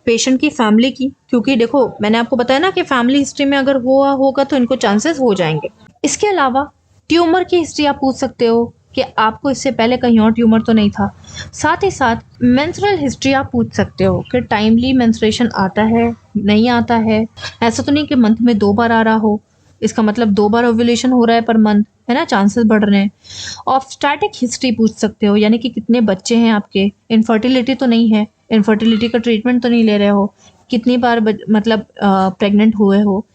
पेशेंट की फैमिली की, क्योंकि देखो मैंने आपको बताया ना कि फैमिली हिस्ट्री में अगर हुआ होगा तो इनको चांसेस हो जाएंगे। इसके अलावा ट्यूमर की हिस्ट्री आप पूछ सकते हो कि आपको इससे पहले कहीं और ट्यूमर तो नहीं था। साथ ही साथ मेंस्ट्रुअल हिस्ट्री आप पूछ सकते हो कि टाइमली मेंस्ट्रुएशन आता है, नहीं आता है। ऐसा तो नहीं कि मंथ में 2 बार आ रहा हो, इसका मतलब 2 बार ओव्यूलेशन हो रहा है पर मंथ, है ना, चांसेस बढ़ रहे हैं। ऑब्स्टेट्रिक हिस्ट्री पूछ सकते हो, यानी कि कितने बच्चे हैं आपके, इनफर्टिलिटी तो नहीं है, इनफर्टिलिटी का ट्रीटमेंट तो नहीं ले रहे हो, कितनी बार मतलब प्रेग्नेंट हुए हो।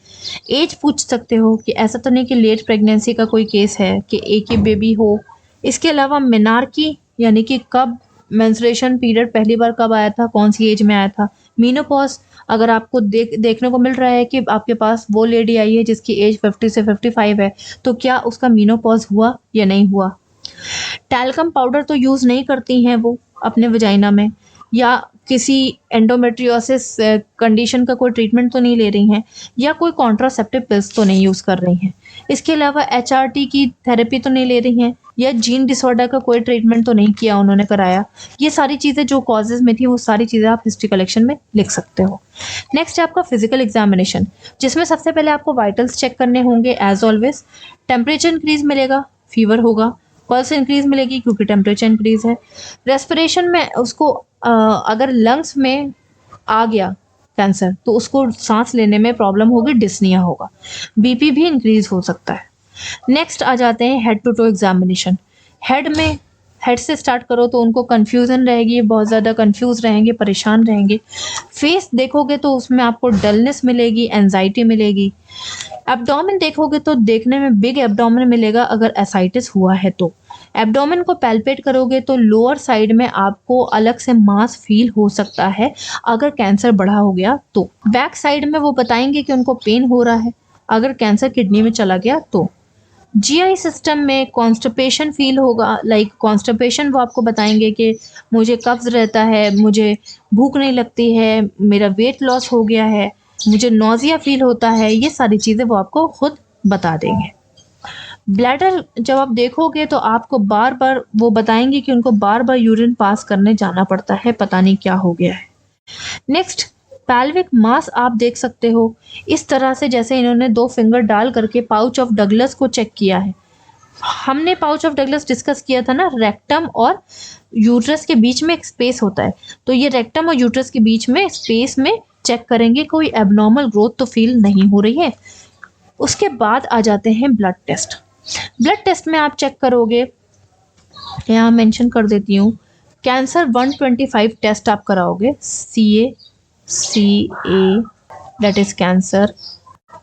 एज पूछ सकते हो कि ऐसा तो नहीं कि लेट प्रेगनेंसी का कोई केस है कि एक ही बेबी हो। इसके अलावा मेनार्की, यानी कि कब मेंस्ट्रुएशन पीरियड पहली बार कब आया था, कौन सी एज में आया था। मीनोपॉज, अगर आपको देखने को मिल रहा है कि आपके पास वो लेडी आई है जिसकी एज 50 से 55 है, तो क्या उसका मीनोपॉज हुआ या नहीं हुआ। टैल्कम पाउडर तो यूज़ नहीं करती हैं वो अपने वजाइना में, या किसी एंडोमेट्रियोसिस कंडीशन का कोई ट्रीटमेंट तो नहीं ले रही हैं, या कोई कॉन्ट्रासेप्टिव पिल्स तो नहीं यूज़ कर रही हैं। इसके अलावा एचआरटी की थेरेपी तो नहीं ले रही हैं, या जीन डिसऑर्डर का कोई ट्रीटमेंट तो नहीं किया उन्होंने कराया। ये सारी चीज़ें जो कॉजेज़ में थी वो सारी चीज़ें आप हिस्ट्री कलेक्शन में लिख सकते हो। नेक्स्ट है आपका फिजिकल एग्जामिनेशन, जिसमें सबसे पहले आपको वाइटल्स चेक करने होंगे एज ऑलवेज। टेम्परेचर इंक्रीज मिलेगा, फीवर होगा, पल्स इंक्रीज मिलेगी क्योंकि टेम्परेचर इंक्रीज है। रेस्पिरेशन में उसको अगर लंग्स में आ गया कैंसर तो उसको सांस लेने में प्रॉब्लम होगी, डिस्निया होगा, बीपी भी इंक्रीज हो सकता है। नेक्स्ट आ जाते हैं head to toe examination. Head से स्टार्ट करो तो उनको कन्फ्यूजन रहेगी, बहुत ज़्यादा कन्फ्यूज रहेंगे, परेशान रहेंगे। फेस देखोगे तो उसमें आपको डलनेस मिलेगी, एंजाइटी मिलेगी। एब्डोमेन देखोगे तो देखने में बिग एब्डोमेन मिलेगा अगर एसाइटिस हुआ है तो। एब्डोमेन को पैल्पेट करोगे तो लोअर साइड में आपको अलग से मास फील हो सकता है अगर कैंसर बढ़ा हो गया तो। बैक साइड में वो बताएंगे कि उनको पेन हो रहा है अगर कैंसर किडनी में चला गया तो। जीआई सिस्टम में कॉन्स्टिपेशन फील होगा, लाइक कॉन्स्टिपेशन वो आपको बताएंगे कि मुझे कब्ज रहता है, मुझे भूख नहीं लगती है, मेरा वेट लॉस हो गया है, मुझे नोजिया फील होता है। ये सारी चीज़ें वो आपको खुद बता देंगे। ब्लैडर जब आप देखोगे तो आपको बार बार वो बताएंगे कि उनको बार बार यूरिन पास करने जाना पड़ता है, पता नहीं क्या हो गया है। नेक्स्ट पैल्विक मास आप देख सकते हो इस तरह से, जैसे इन्होंने 2 फिंगर डाल करके पाउच ऑफ डगलस को चेक किया है। हमने पाउच ऑफ डगलस डिस्कस किया था ना, रेक्टम और यूट्रस के बीच में एक स्पेस होता है, तो ये रेक्टम और यूट्रस के बीच में स्पेस में चेक करेंगे कोई एबनॉर्मल ग्रोथ तो फील नहीं हो रही है। उसके बाद आ जाते हैं ब्लड टेस्ट। ब्लड टेस्ट में आप चेक करोगे, यहाँ मेंशन कर देती हूँ, कैंसर 125 टेस्ट आप कराओगे, CA that is cancer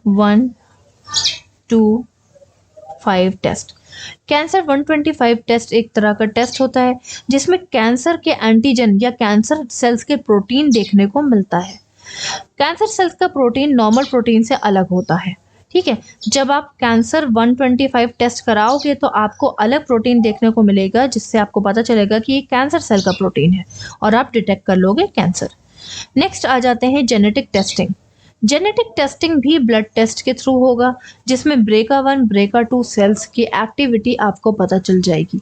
125 test. Cancer 125 test एक तरह का टेस्ट होता है जिसमें कैंसर के एंटीजन या कैंसर सेल्स के प्रोटीन देखने को मिलता है। कैंसर सेल्स का प्रोटीन नॉर्मल प्रोटीन से अलग होता है, ठीक है। जब आप कैंसर 125 टेस्ट कराओगे तो आपको अलग प्रोटीन देखने को मिलेगा जिससे आपको पता चलेगा कि ये कैंसर सेल का प्रोटीन है और आप डिटेक्ट कर लोगे कैंसर। नेक्स्ट आ जाते हैं जेनेटिक टेस्टिंग। जेनेटिक टेस्टिंग भी ब्लड टेस्ट के थ्रू होगा जिसमें BRCA1 BRCA2 सेल्स की एक्टिविटी आपको पता चल जाएगी।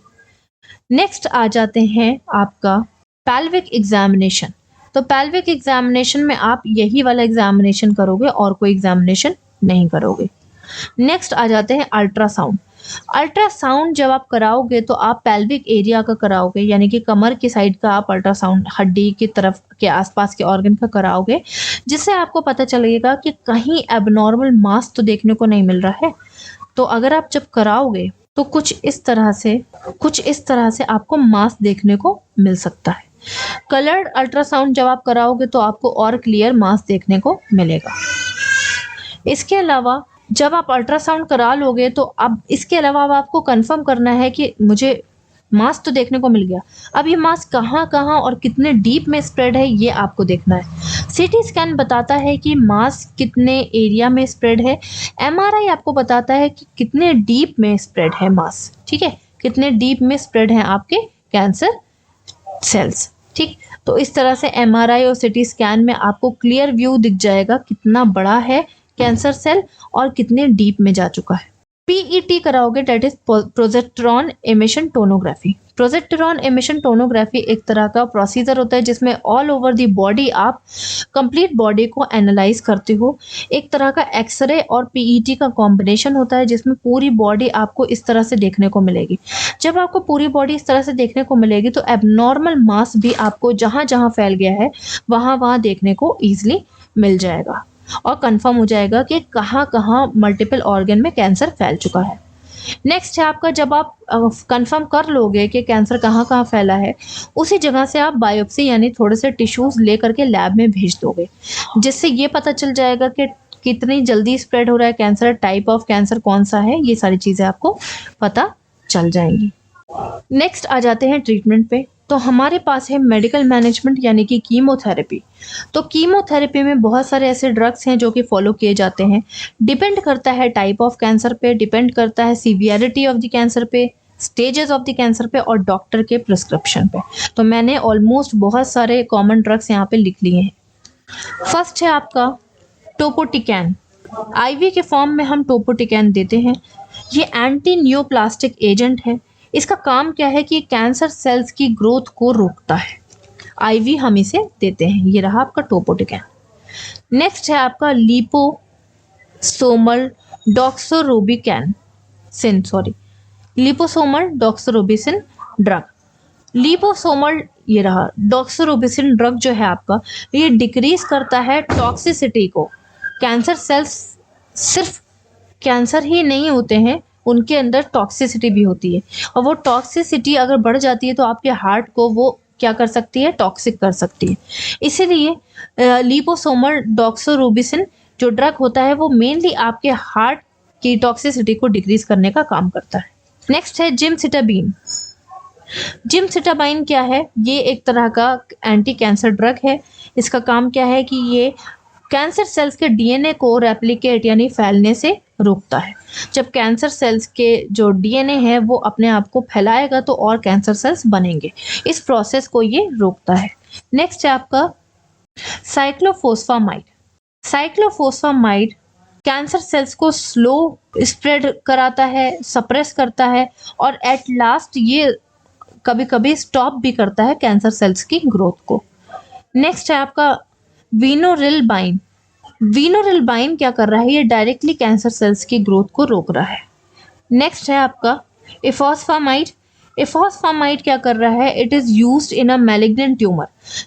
नेक्स्ट आ जाते हैं आपका पैल्विक एग्जामिनेशन। तो पैल्विक एग्जामिनेशन में आप यही वाला एग्जामिनेशन करोगे और कोई एग्जामिनेशन नहीं करोगे। नेक्स्ट आ जाते हैं अल्ट्रासाउंड। अल्ट्रासाउंड जब आप कराओगे तो आप पेल्विक एरिया का कराओगे, यानी कि कमर की साइड का आप अल्ट्रासाउंड हड्डी की तरफ के आसपास के ऑर्गन का कराओगे, जिससे आपको पता चलेगा कि कहीं एबनॉर्मल मास तो देखने को नहीं मिल रहा है। तो अगर आप जब कराओगे तो कुछ इस तरह से आपको मास देखने को मिल सकता है। कलर्ड अल्ट्रासाउंड जब आप कराओगे तो आपको और क्लियर मास देखने को मिलेगा। इसके अलावा जब आप अल्ट्रासाउंड करा लोगे तो अब इसके अलावा अब आपको कंफर्म करना है कि मुझे मास तो देखने को मिल गया, अब ये मास कहाँ कहाँ और कितने डीप में स्प्रेड है ये आपको देखना है। सीटी स्कैन बताता है कि मास कितने एरिया में स्प्रेड है, MRI आपको बताता है कि कितने डीप में स्प्रेड है मास, ठीक है, कितने डीप में स्प्रेड है आपके कैंसर सेल्स, ठीक। तो इस तरह से MRI और CT स्कैन में आपको क्लियर व्यू दिख जाएगा कितना बड़ा है कैंसर सेल और कितने डीप में जा चुका है। पीईटी कराओगे, डेट इज प्रोजेक्ट्रॉन एमिशन टोनोग्राफी। प्रोजेक्ट्रॉन एमिशन टोनोग्राफी एक तरह का प्रोसीजर होता है जिसमें ऑल ओवर दी बॉडी आप कंप्लीट बॉडी को एनालाइज करते हो। एक तरह का एक्सरे और पीईटी का कॉम्बिनेशन होता है जिसमें पूरी बॉडी आपको इस तरह से देखने को मिलेगी। जब आपको पूरी बॉडी इस तरह से देखने को मिलेगी तो एबनॉर्मल मास भी आपको जहाँ जहाँ फैल गया है वहाँ वहाँ देखने को ईजिली मिल जाएगा और कंफर्म हो जाएगा कि कहाँ कहाँ मल्टीपल ऑर्गन में कैंसर फैल चुका है। नेक्स्ट है आपका, जब आप कंफर्म कर लोगे कि कैंसर कहाँ कहाँ फैला है, उसी जगह से आप बायोप्सी यानी थोड़े से टिश्यूज ले करके लैब में भेज दोगे, जिससे ये पता चल जाएगा कि कितनी जल्दी स्प्रेड हो रहा है कैंसर, टाइप ऑफ कैंसर कौन सा है, ये सारी चीज़ें आपको पता चल जाएंगी। नेक्स्ट आ जाते हैं ट्रीटमेंट पे। तो हमारे पास है मेडिकल मैनेजमेंट यानी कि कीमोथेरेपी। तो कीमोथेरेपी में बहुत सारे ऐसे ड्रग्स हैं जो कि फॉलो किए जाते हैं। डिपेंड करता है टाइप ऑफ कैंसर पे, डिपेंड करता है सीवियरिटी ऑफ द कैंसर पे, स्टेजेस ऑफ द कैंसर पे और डॉक्टर के प्रिस्क्रिप्शन पे। तो मैंने ऑलमोस्ट बहुत सारे कॉमन ड्रग्स यहाँ पे लिख लिए हैं। फर्स्ट है आपका टोपोटिकैन। आईवी के फॉर्म में हम टोपोटिकैन देते हैं। ये एंटी न्यूप्लास्टिक एजेंट है। इसका काम क्या है कि कैंसर सेल्स की ग्रोथ को रोकता है। आईवी हम इसे देते हैं। ये रहा आपका टोपोटिकैन। नेक्स्ट है आपका लिपोसोमल डॉक्सोरोबिसिन ड्रग। लिपोसोमल ये रहा डॉक्सोरोबिसिन ड्रग जो है आपका, ये डिक्रीज करता है टॉक्सिसिटी को। कैंसर सेल्स सिर्फ कैंसर ही नहीं होते हैं, उनके अंदर टॉक्सिसिटी भी होती है और वो टॉक्सिसिटी अगर बढ़ जाती है तो आपके हार्ट को वो क्या कर सकती है, टॉक्सिक कर सकती है। इसीलिए लिपोसोमल डॉक्सोरोबिसिन जो ड्रग होता है वो मेनली आपके हार्ट की टॉक्सिसिटी को डिक्रीज करने का काम करता है। नेक्स्ट है जिमसिटाबीन। जिमसिटाबाइन क्या है, ये एक तरह का एंटी कैंसर ड्रग है। इसका काम क्या है कि ये कैंसर सेल्स के डीएनए को रेप्लिकेट यानी फैलने से रोकता है। जब कैंसर सेल्स के जो डीएनए है वो अपने आप को फैलाएगा तो और कैंसर सेल्स बनेंगे। इस प्रोसेस को ये रोकता है। नेक्स्ट है आपका साइक्लोफोस्फामाइड। साइक्लोफोस्फामाइड कैंसर सेल्स को स्लो स्प्रेड कराता है, सप्रेस करता है और एट लास्ट ये कभी कभी स्टॉप भी करता है कैंसर सेल्स की ग्रोथ को। नेक्स्ट है आपका विनोरिलबाइन। विनोरिलबाइन क्या कर रहा है, ये डायरेक्टली कैंसर सेल्स की ग्रोथ को रोक रहा है। नेक्स्ट है आपका इफॉस्फामाइड। इफॉस्फामाइड क्या कर रहा है, it is used in a malignant tumour.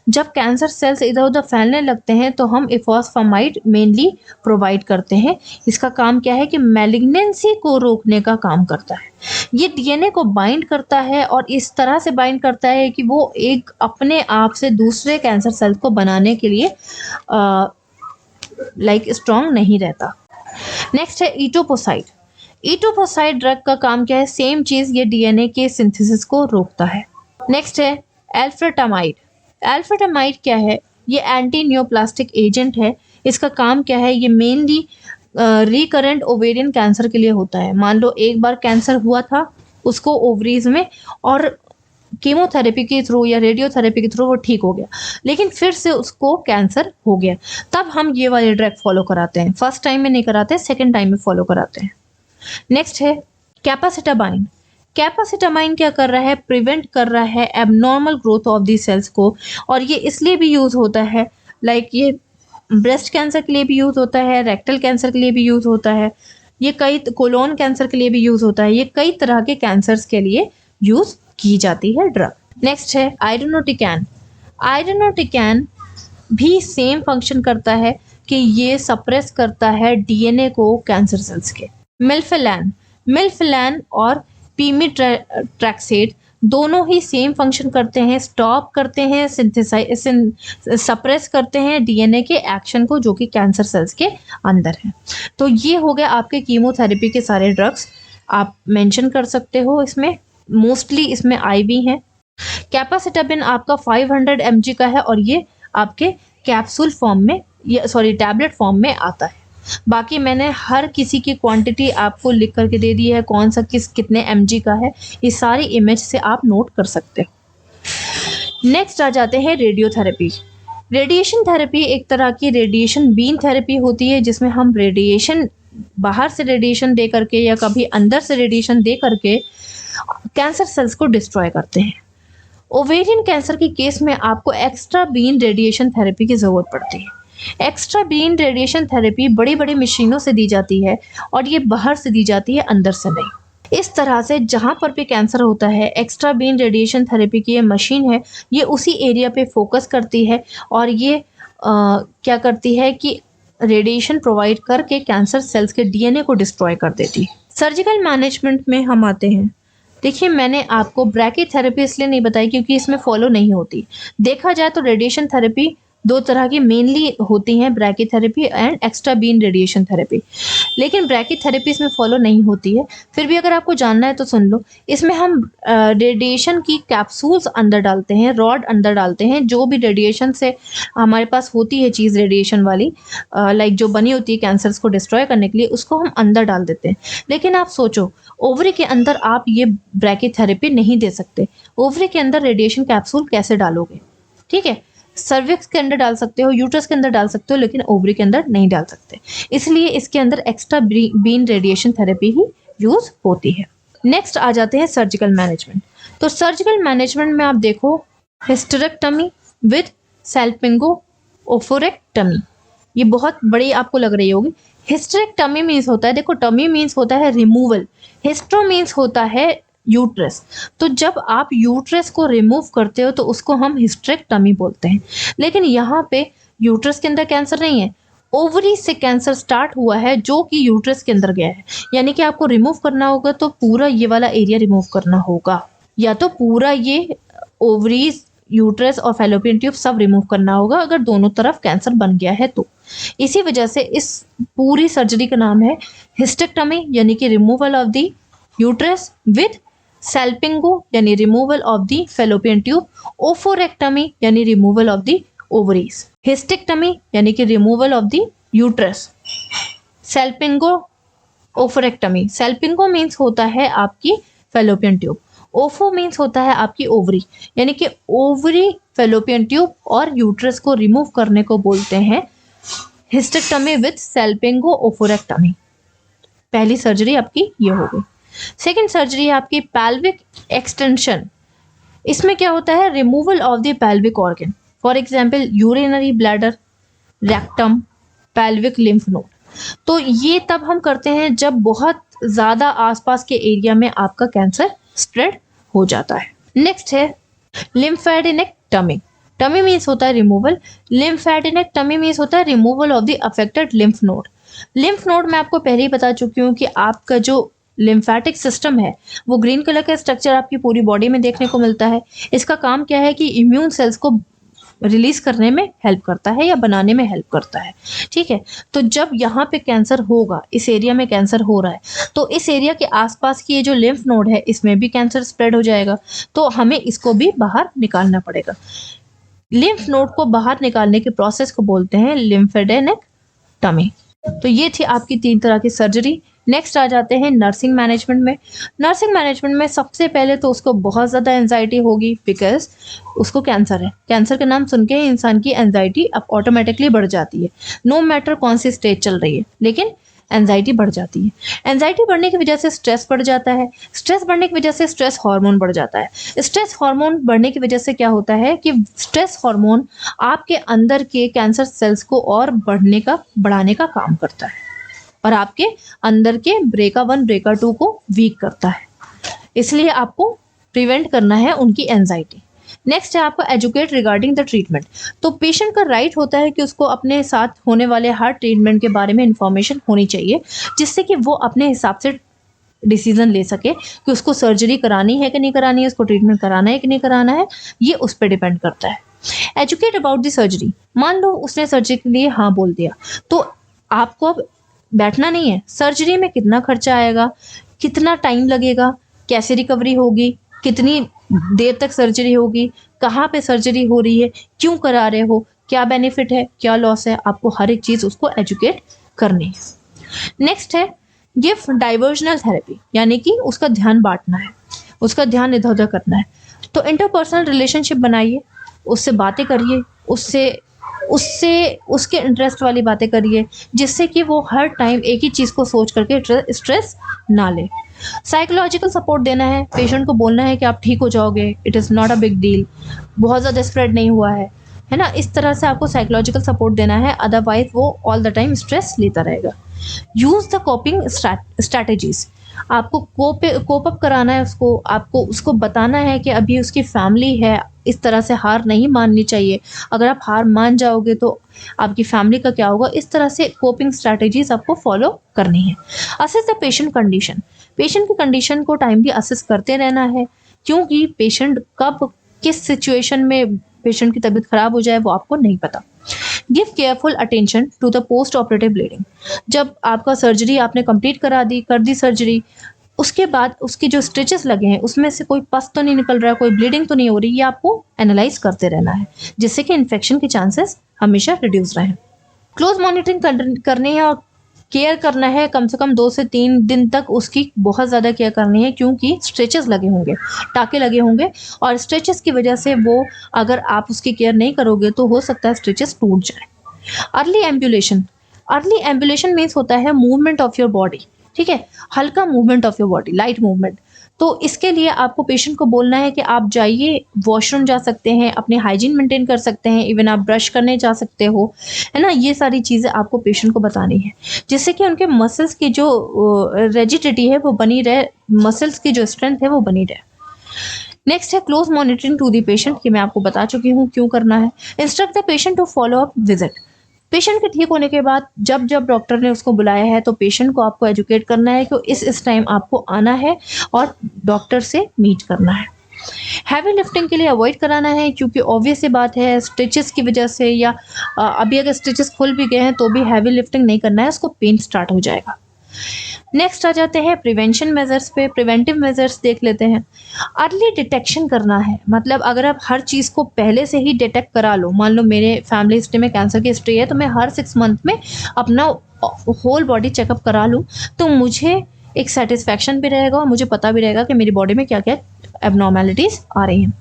जब कैंसर सेल्स इधर उधर फैलने लगते हैं तो हम इफॉस्फामाइड मेनली प्रोवाइड करते हैं। इसका काम क्या है कि मैलिग्नेंसी को रोकने का काम करता है। ये डीएनए को बाइंड करता है और इस तरह से बाइंड करता है कि वो एक अपने आप से दूसरे कैंसर सेल्स को बनाने के लिए स्ट्रॉन्ग नहीं रहता। नेक्स्ट है इटोपोसाइड। इटोपोसाइड ड्रग का काम क्या है, सेम चीज़, ये डीएनए के सिंथेसिस को रोकता है। नेक्स्ट है एल्फ्रेटामाइड। एल्फ्रेटामाइड क्या है, ये एंटी न्यूप्लास्टिक एजेंट है। इसका काम क्या है, ये मेनली रिकरेंट ओवेरियन कैंसर के लिए होता है। मान लो एक बार कैंसर हुआ था उसको ओवरीज में और कीमोथेरेपी के थ्रू या रेडियोथेरेपी के थ्रू वो ठीक हो गया, लेकिन फिर से उसको कैंसर हो गया, तब हम ये वाले ड्रग फॉलो कराते हैं। फर्स्ट टाइम में नहीं कराते, सेकेंड टाइम में फॉलो कराते हैं। नेक्स्ट है कैपासिटाबाइन। कैपासिटाबाइन क्या कर रहा है, प्रिवेंट कर रहा है abnormal growth of the cells को, और ये इसलिए भी यूज़ होता है, ये ब्रेस्ट कैंसर के लिए भी यूज़ होता है, रेक्टल कैंसर के लिए भी यूज़ होता है, ये कई कोलोन कैंसर के लिए भी यूज़ होता है। ये कई तरह के कैंसर्स के लिए यूज़ की जाती है ड्रग। नेक्स्ट है आयरनोटिकैन। आयरनोटिकैन भी सेम फंक्शन करता है कि ये सप्रेस करता है डीएनए को कैंसर सेल्स के। मिल्फिलैन और पीमीट्रैक्सेट दोनों ही सेम फंक्शन करते हैं, स्टॉप करते हैं, सप्रेस करते हैं डीएनए के एक्शन को जो कि कैंसर सेल्स के अंदर है। तो ये हो गया आपके कीमोथेरेपी के सारे ड्रग्स, आप मेंशन कर सकते हो। इसमें मोस्टली इसमें आईवी है। कैपासिटाबिन आपका 500 mg का है और ये आपके कैप्सूल फॉर्म में टैबलेट फॉर्म में आता है। बाकी मैंने हर किसी की क्वांटिटी आपको लिख करके दे दी है, कौन सा कितने mg का है, ये सारी इमेज से आप नोट कर सकते हो। नेक्स्ट आ जाते हैं रेडियोथेरेपी। रेडिएशन थेरेपी एक तरह की रेडिएशन बीम थेरेपी होती है जिसमें हम रेडिएशन बाहर से रेडिएशन दे करके या कभी अंदर से रेडिएशन दे करके कैंसर सेल्स को डिस्ट्रॉय करते हैं। ओवेरियन कैंसर के केस में आपको एक्स्ट्रा बीन रेडिएशन थेरेपी की ज़रूरत पड़ती है। एक्स्ट्रा बीन रेडिएशन थेरेपी बड़ी बड़ी मशीनों से दी जाती है और ये बाहर से दी जाती है, अंदर से नहीं। इस तरह से जहाँ पर भी कैंसर होता है, एक्स्ट्रा बीन रेडिएशन थेरेपी की ये मशीन है, ये उसी एरिया पे फोकस करती है और ये क्या करती है कि रेडिएशन प्रोवाइड करके कैंसर सेल्स के डीएनए को डिस्ट्रॉय कर देती है। सर्जिकल मैनेजमेंट में हम आते हैं। देखिए, मैंने आपको ब्रैकीथेरेपी इसलिए नहीं बताई क्योंकि इसमें फॉलो नहीं होती। देखा जाए तो रेडिएशन थेरेपी दो तरह की मेनली होती हैं, brachytherapy and external beam radiation therapy, लेकिन ब्रैकीथेरेपी इसमें फॉलो नहीं होती है। फिर भी अगर आपको जानना है तो सुन लो। इसमें हम रेडिएशन की कैप्सूल्स अंदर डालते हैं, रॉड अंदर डालते हैं, जो भी रेडिएशन से हमारे पास होती है चीज़ रेडिएशन वाली, लाइक जो बनी होती है कैंसर्स को डिस्ट्रॉय करने के लिए, उसको हम अंदर डाल देते हैं। लेकिन आप सोचो, ओवरी के अंदर आप ये ब्रैकीथेरेपी नहीं दे सकते। ओवरी के अंदर रेडिएशन कैप्सूल कैसे डालोगे? ठीक है, सर्विक्स के अंदर डाल सकते हो, यूट्रस के अंदर डाल सकते हो, लेकिन ओवरी के अंदर नहीं डाल सकते। इसलिए इसके अंदर एक्स्ट्रा बीन रेडिएशन थेरेपी ही यूज होती है। नेक्स्ट आ जाते हैं सर्जिकल मैनेजमेंट। तो सर्जिकल मैनेजमेंट में आप देखो, हिस्टेरेक्टमी विद सैल्पिंगो ओफोरेक्टमी, ये बहुत बड़ी आपको लग रही होगी। हिस्टेरेक्टमी मीन्स होता है, देखो टमी मीन्स होता है रिमूवल, हिस्ट्रो मीन्स होता है यूट्रस। तो जब आप यूट्रस को रिमूव करते हो तो उसको हम हिस्टेरेक्टमी बोलते हैं। लेकिन यहाँ पे यूट्रस के अंदर कैंसर नहीं है, ओवरी से कैंसर स्टार्ट हुआ है जो कि यूट्रस के अंदर गया है। यानी कि आपको रिमूव करना होगा तो पूरा ये वाला एरिया रिमूव करना होगा, या तो पूरा ये ओवरीज, यूट्रस और फैलोपियन ट्यूब सब रिमूव करना होगा अगर दोनों तरफ कैंसर बन गया है तो। इसी वजह से इस पूरी सर्जरी का नाम है हिस्टेरेक्टमी, यानी कि removal of the uterus, with salpingo यानी removal of the fallopian tube, oophorectomy यानी removal of the ovaries. Hysterectomy यानी कि removal of the uterus, salpingo oophorectomy. Salpingo means होता है आपकी फैलोपियन ट्यूब, ओफो मीन्स होता है आपकी ओवरी, यानी कि ओवरी, फैलोपियन ट्यूब और यूट्रस को रिमूव करने को बोलते हैं हिस्टेरेक्टमी विद सैल्पिंगो ओफोरेक्टमी। पहली सर्जरी आपकी ये हो गई। सेकेंड सर्जरी है आपकी पैल्विक एक्सटेंशन। इसमें क्या होता है, removal of the pelvic organ, for example urinary bladder, rectum, pelvic lymph node. तो ये तब हम करते हैं जब बहुत ज़्यादा आसपास के एरिया में आपका कैंसर स्प्रेड हो जाता है। नेक्स्ट है लिम्फेडेनेक्टमी। टमी मीन्स होता है रिमूवल, लिम्फेडेनेक्टमी मीन्स होता है removal of the affected lymph node. Lymph node मैं आपको पहले ही बता चुकी हूँ कि आपका जो लिम्फेटिक सिस्टम है वो ग्रीन कलर का स्ट्रक्चर आपकी पूरी बॉडी में देखने को मिलता है। इसका काम क्या है कि इम्यून सेल्स को रिलीज करने में हेल्प करता है या बनाने में हेल्प करता है। ठीक है, तो जब यहाँ पे कैंसर होगा, इस एरिया में कैंसर हो रहा है, तो इस एरिया के आसपास की ये जो लिम्फ नोड है इसमें भी कैंसर स्प्रेड हो जाएगा, तो हमें इसको भी बाहर निकालना पड़ेगा। लिम्फ नोड को बाहर निकालने के प्रोसेस को बोलते हैं लिम्फेडेनेक्टमी। तो ये थी आपकी 3 तरह की सर्जरी। नेक्स्ट आ जाते हैं नर्सिंग मैनेजमेंट में। नर्सिंग मैनेजमेंट में सबसे पहले तो उसको बहुत ज़्यादा एंजाइटी होगी, बिकॉज उसको कैंसर है। कैंसर का नाम सुन के इंसान की एंजाइटी अब ऑटोमेटिकली बढ़ जाती है, नो मैटर कौन सी स्टेज चल रही है, लेकिन एंजाइटी बढ़ जाती है। एंजाइटी बढ़ने की वजह से स्ट्रेस बढ़ जाता है, स्ट्रेस बढ़ने की वजह से स्ट्रेस हार्मोन बढ़ जाता है। स्ट्रेस हार्मोन बढ़ने की वजह से क्या होता है कि स्ट्रेस हार्मोन आपके अंदर के कैंसर सेल्स को और बढ़ाने का काम करता है और आपके अंदर के ब्रेका 1 ब्रेका 2 को वीक करता है। इसलिए आपको प्रिवेंट करना है उनकी एंजाइटी। नेक्स्ट है आपका एजुकेट रिगार्डिंग द ट्रीटमेंट। तो पेशेंट का राइट होता है कि उसको अपने साथ होने वाले हर ट्रीटमेंट के बारे में इंफॉर्मेशन होनी चाहिए, जिससे कि वो अपने हिसाब से डिसीजन ले सके कि उसको सर्जरी करानी है कि नहीं करानी है, उसको ट्रीटमेंट कराना है कि नहीं कराना है, ये उस पर डिपेंड करता है। Educate about the surgery. मान लो उसने सर्जरी के लिए हाँ बोल दिया, तो आपको अब बैठना नहीं है, सर्जरी में कितना खर्चा आएगा, कितना टाइम लगेगा, कैसे रिकवरी होगी, कितनी देर तक सर्जरी होगी, कहाँ पे सर्जरी हो रही है, क्यों करा रहे हो, क्या बेनिफिट है, क्या लॉस है, आपको हर एक चीज़ उसको एजुकेट करनी है। नेक्स्ट है गिव डाइवर्जनल थेरेपी, यानी कि उसका ध्यान बांटना है, उसका ध्यान इधर उधर करना है। तो इंटरपर्सनल रिलेशनशिप बनाइए, उससे बातें करिए, उससे उससे उसके इंटरेस्ट वाली बातें करिए, जिससे कि वो हर टाइम एक ही चीज़ को सोच करके स्ट्रेस ना ले। साइकोलॉजिकल सपोर्ट देना है, पेशेंट को बोलना है कि आप ठीक हो जाओगे, it is not a big deal, बहुत ज़्यादा स्प्रेड नहीं हुआ है ना? इस तरह से आपको साइकोलॉजिकल सपोर्ट देना है, अदरवाइज़ वो ऑल द टाइम स्ट्रेस लेता रहेगा। यूज़ द कोपिंग स्ट्रैटेजीज़, आपको कोप अप कराना है उसको, आपको उसको बताना है कि अभी उसकी फैमिली है, इस तरह से हार नहीं माननी चाहिए। अगर आप हार मान जाओगे तो आपकी फैमिली का क्या होगा? इस तरह से कोपिंग स्ट्रैटेजीज़ आपको फॉलो करनी है। Assess the patient condition, patient की कंडीशन को टाइमली असेस करते रहना है, क्योंकि पेशेंट कब किस सिचुएशन में पेशेंट की तबीयत खराब हो जाए वो आपको नहीं पता। Give careful attention to the post operative bleeding, जब आपका सर्जरी आपने कंप्लीट कर दी सर्जरी, उसके बाद उसके जो स्टिचेस लगे हैं उसमें से कोई पस तो नहीं निकल रहा है, कोई ब्लीडिंग तो नहीं हो रही, ये आपको एनालाइज करते रहना है, जिससे कि इन्फेक्शन के चांसेस हमेशा रिड्यूस रहें। क्लोज मॉनिटरिंग करनी है और केयर करना है, कम से कम 2 से 3 दिन तक उसकी बहुत ज़्यादा केयर करनी है, क्योंकि स्ट्रेचेस लगे होंगे, टाँके लगे होंगे और स्ट्रेचेस की वजह से वो, अगर आप उसकी केयर नहीं करोगे तो हो सकता है स्ट्रेचेस टूट जाए। Early ambulation, early ambulation means होता है मूवमेंट ऑफ योर बॉडी, ठीक है, हल्का movement of your body, light movement. तो इसके लिए आपको पेशेंट को बोलना है कि आप जाइए, वॉशरूम जा सकते हैं, अपने हाइजीन मेंटेन कर सकते हैं, इवन आप ब्रश करने जा सकते हो, है ना? ये सारी चीज़ें आपको पेशेंट को बतानी है, जिससे कि उनके मसल्स की जो रिजिडिटी है वो बनी रहे, मसल्स की जो स्ट्रेंथ है वो बनी रहे। नेक्स्ट है close monitoring to the patient, कि मैं आपको बता चुकी हूँ क्यों करना है। Instruct the patient to follow up visit, patient के ठीक होने के बाद जब जब डॉक्टर ने उसको बुलाया है तो पेशेंट को आपको एजुकेट करना है कि इस टाइम आपको आना है और डॉक्टर से मीट करना है। हैवी लिफ्टिंग के लिए अवॉइड कराना है, क्योंकि ऑब्वियस सी बात है स्टिचेस की वजह से, या अभी अगर स्टिचेस खुल भी गए हैं तो भी हैवी लिफ्टिंग नहीं करना है, उसको पेन स्टार्ट हो जाएगा। नेक्स्ट आ जाते हैं प्रिवेंशन मेजर्स पे, प्रिवेंटिव मेजर्स देख लेते हैं। अर्ली डिटेक्शन करना है, मतलब अगर आप हर चीज़ को पहले से ही डिटेक्ट करा लो, मान लो मेरे फैमिली हिस्ट्री में कैंसर की हिस्ट्री है तो मैं हर 6 मंथ में अपना होल बॉडी चेकअप करा लूँ, तो मुझे एक सेटिस्फैक्शन भी रहेगा और मुझे पता भी रहेगा कि मेरी बॉडी में क्या क्या एबनॉर्मेलिटीज़ आ रही हैं।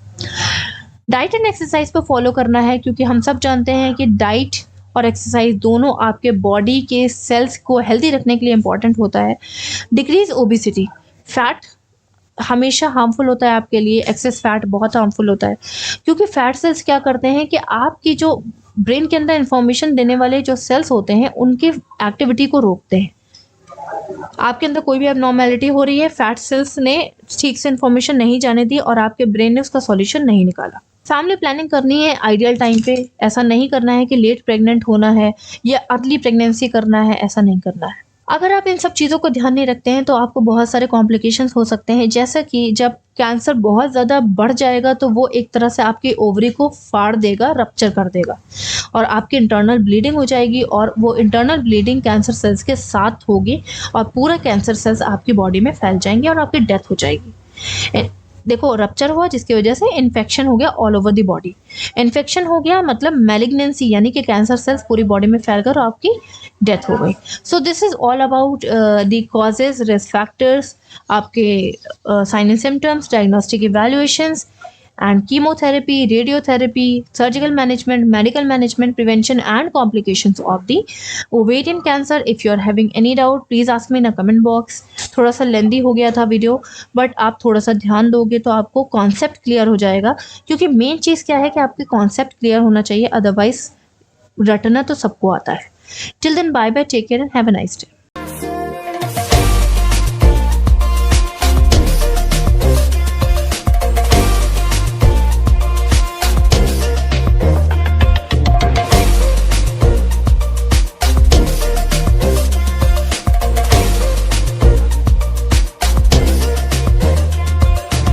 डाइट एंड एक्सरसाइज को फॉलो करना है, क्योंकि हम सब जानते हैं कि डाइट और एक्सरसाइज दोनों आपके बॉडी के सेल्स को हेल्दी रखने के लिए इंपॉर्टेंट होता है। डिक्रीज ओबिसिटी, फैट हमेशा हार्मफुल होता है आपके लिए, एक्सेस फैट बहुत हार्मफुल होता है, क्योंकि फैट सेल्स क्या करते हैं कि आपकी जो ब्रेन के अंदर इंफॉर्मेशन देने वाले जो सेल्स होते हैं उनकी एक्टिविटी को रोकते हैं। आपके अंदर कोई भी एबनॉर्मेलिटी हो रही है, फैट सेल्स ने ठीक से इंफॉर्मेशन नहीं जाने दी और आपके ब्रेन ने उसका सॉल्यूशन नहीं निकाला। फैमिली प्लानिंग करनी है आइडियल टाइम पे, ऐसा नहीं करना है कि लेट प्रेग्नेंट होना है या अर्ली प्रेगनेंसी करना है, ऐसा नहीं करना है। अगर आप इन सब चीज़ों को ध्यान नहीं रखते हैं तो आपको बहुत सारे कॉम्प्लिकेशंस हो सकते हैं, जैसा कि जब कैंसर बहुत ज़्यादा बढ़ जाएगा तो वो एक तरह से आपकी ओवरी को फाड़ देगा, रप्चर कर देगा और आपकी इंटरनल ब्लीडिंग हो जाएगी, और वो इंटरनल ब्लीडिंग कैंसर सेल्स के साथ होगी और पूरा कैंसर सेल्स आपकी बॉडी में फैल जाएंगे और आपकी डेथ हो जाएगी। देखो, रप्चर हुआ जिसकी वजह से इन्फेक्शन हो गया all over the body. Infection हो गया मतलब मैलिग्नेंसी, यानी कि कैंसर सेल्स पूरी बॉडी में फैल कर आपकी डेथ हो गई। So this is all about the causes, risk factors, आपके sign and symptoms, diagnostic evaluations and chemotherapy, radiotherapy, surgical management, medical management, prevention and complications of the ovarian cancer. If you are having any doubt, please ask me in a comment box. थोड़ा सा लेंदी हो गया था video, but आप थोड़ा सा ध्यान दोगे तो आपको कॉन्सेप्ट क्लियर हो जाएगा, क्योंकि मेन चीज़ क्या है कि आपके कॉन्सेप्ट क्लियर होना चाहिए, अदरवाइज रटना तो सबको आता है। Till then bye bye, take care and have a nice day.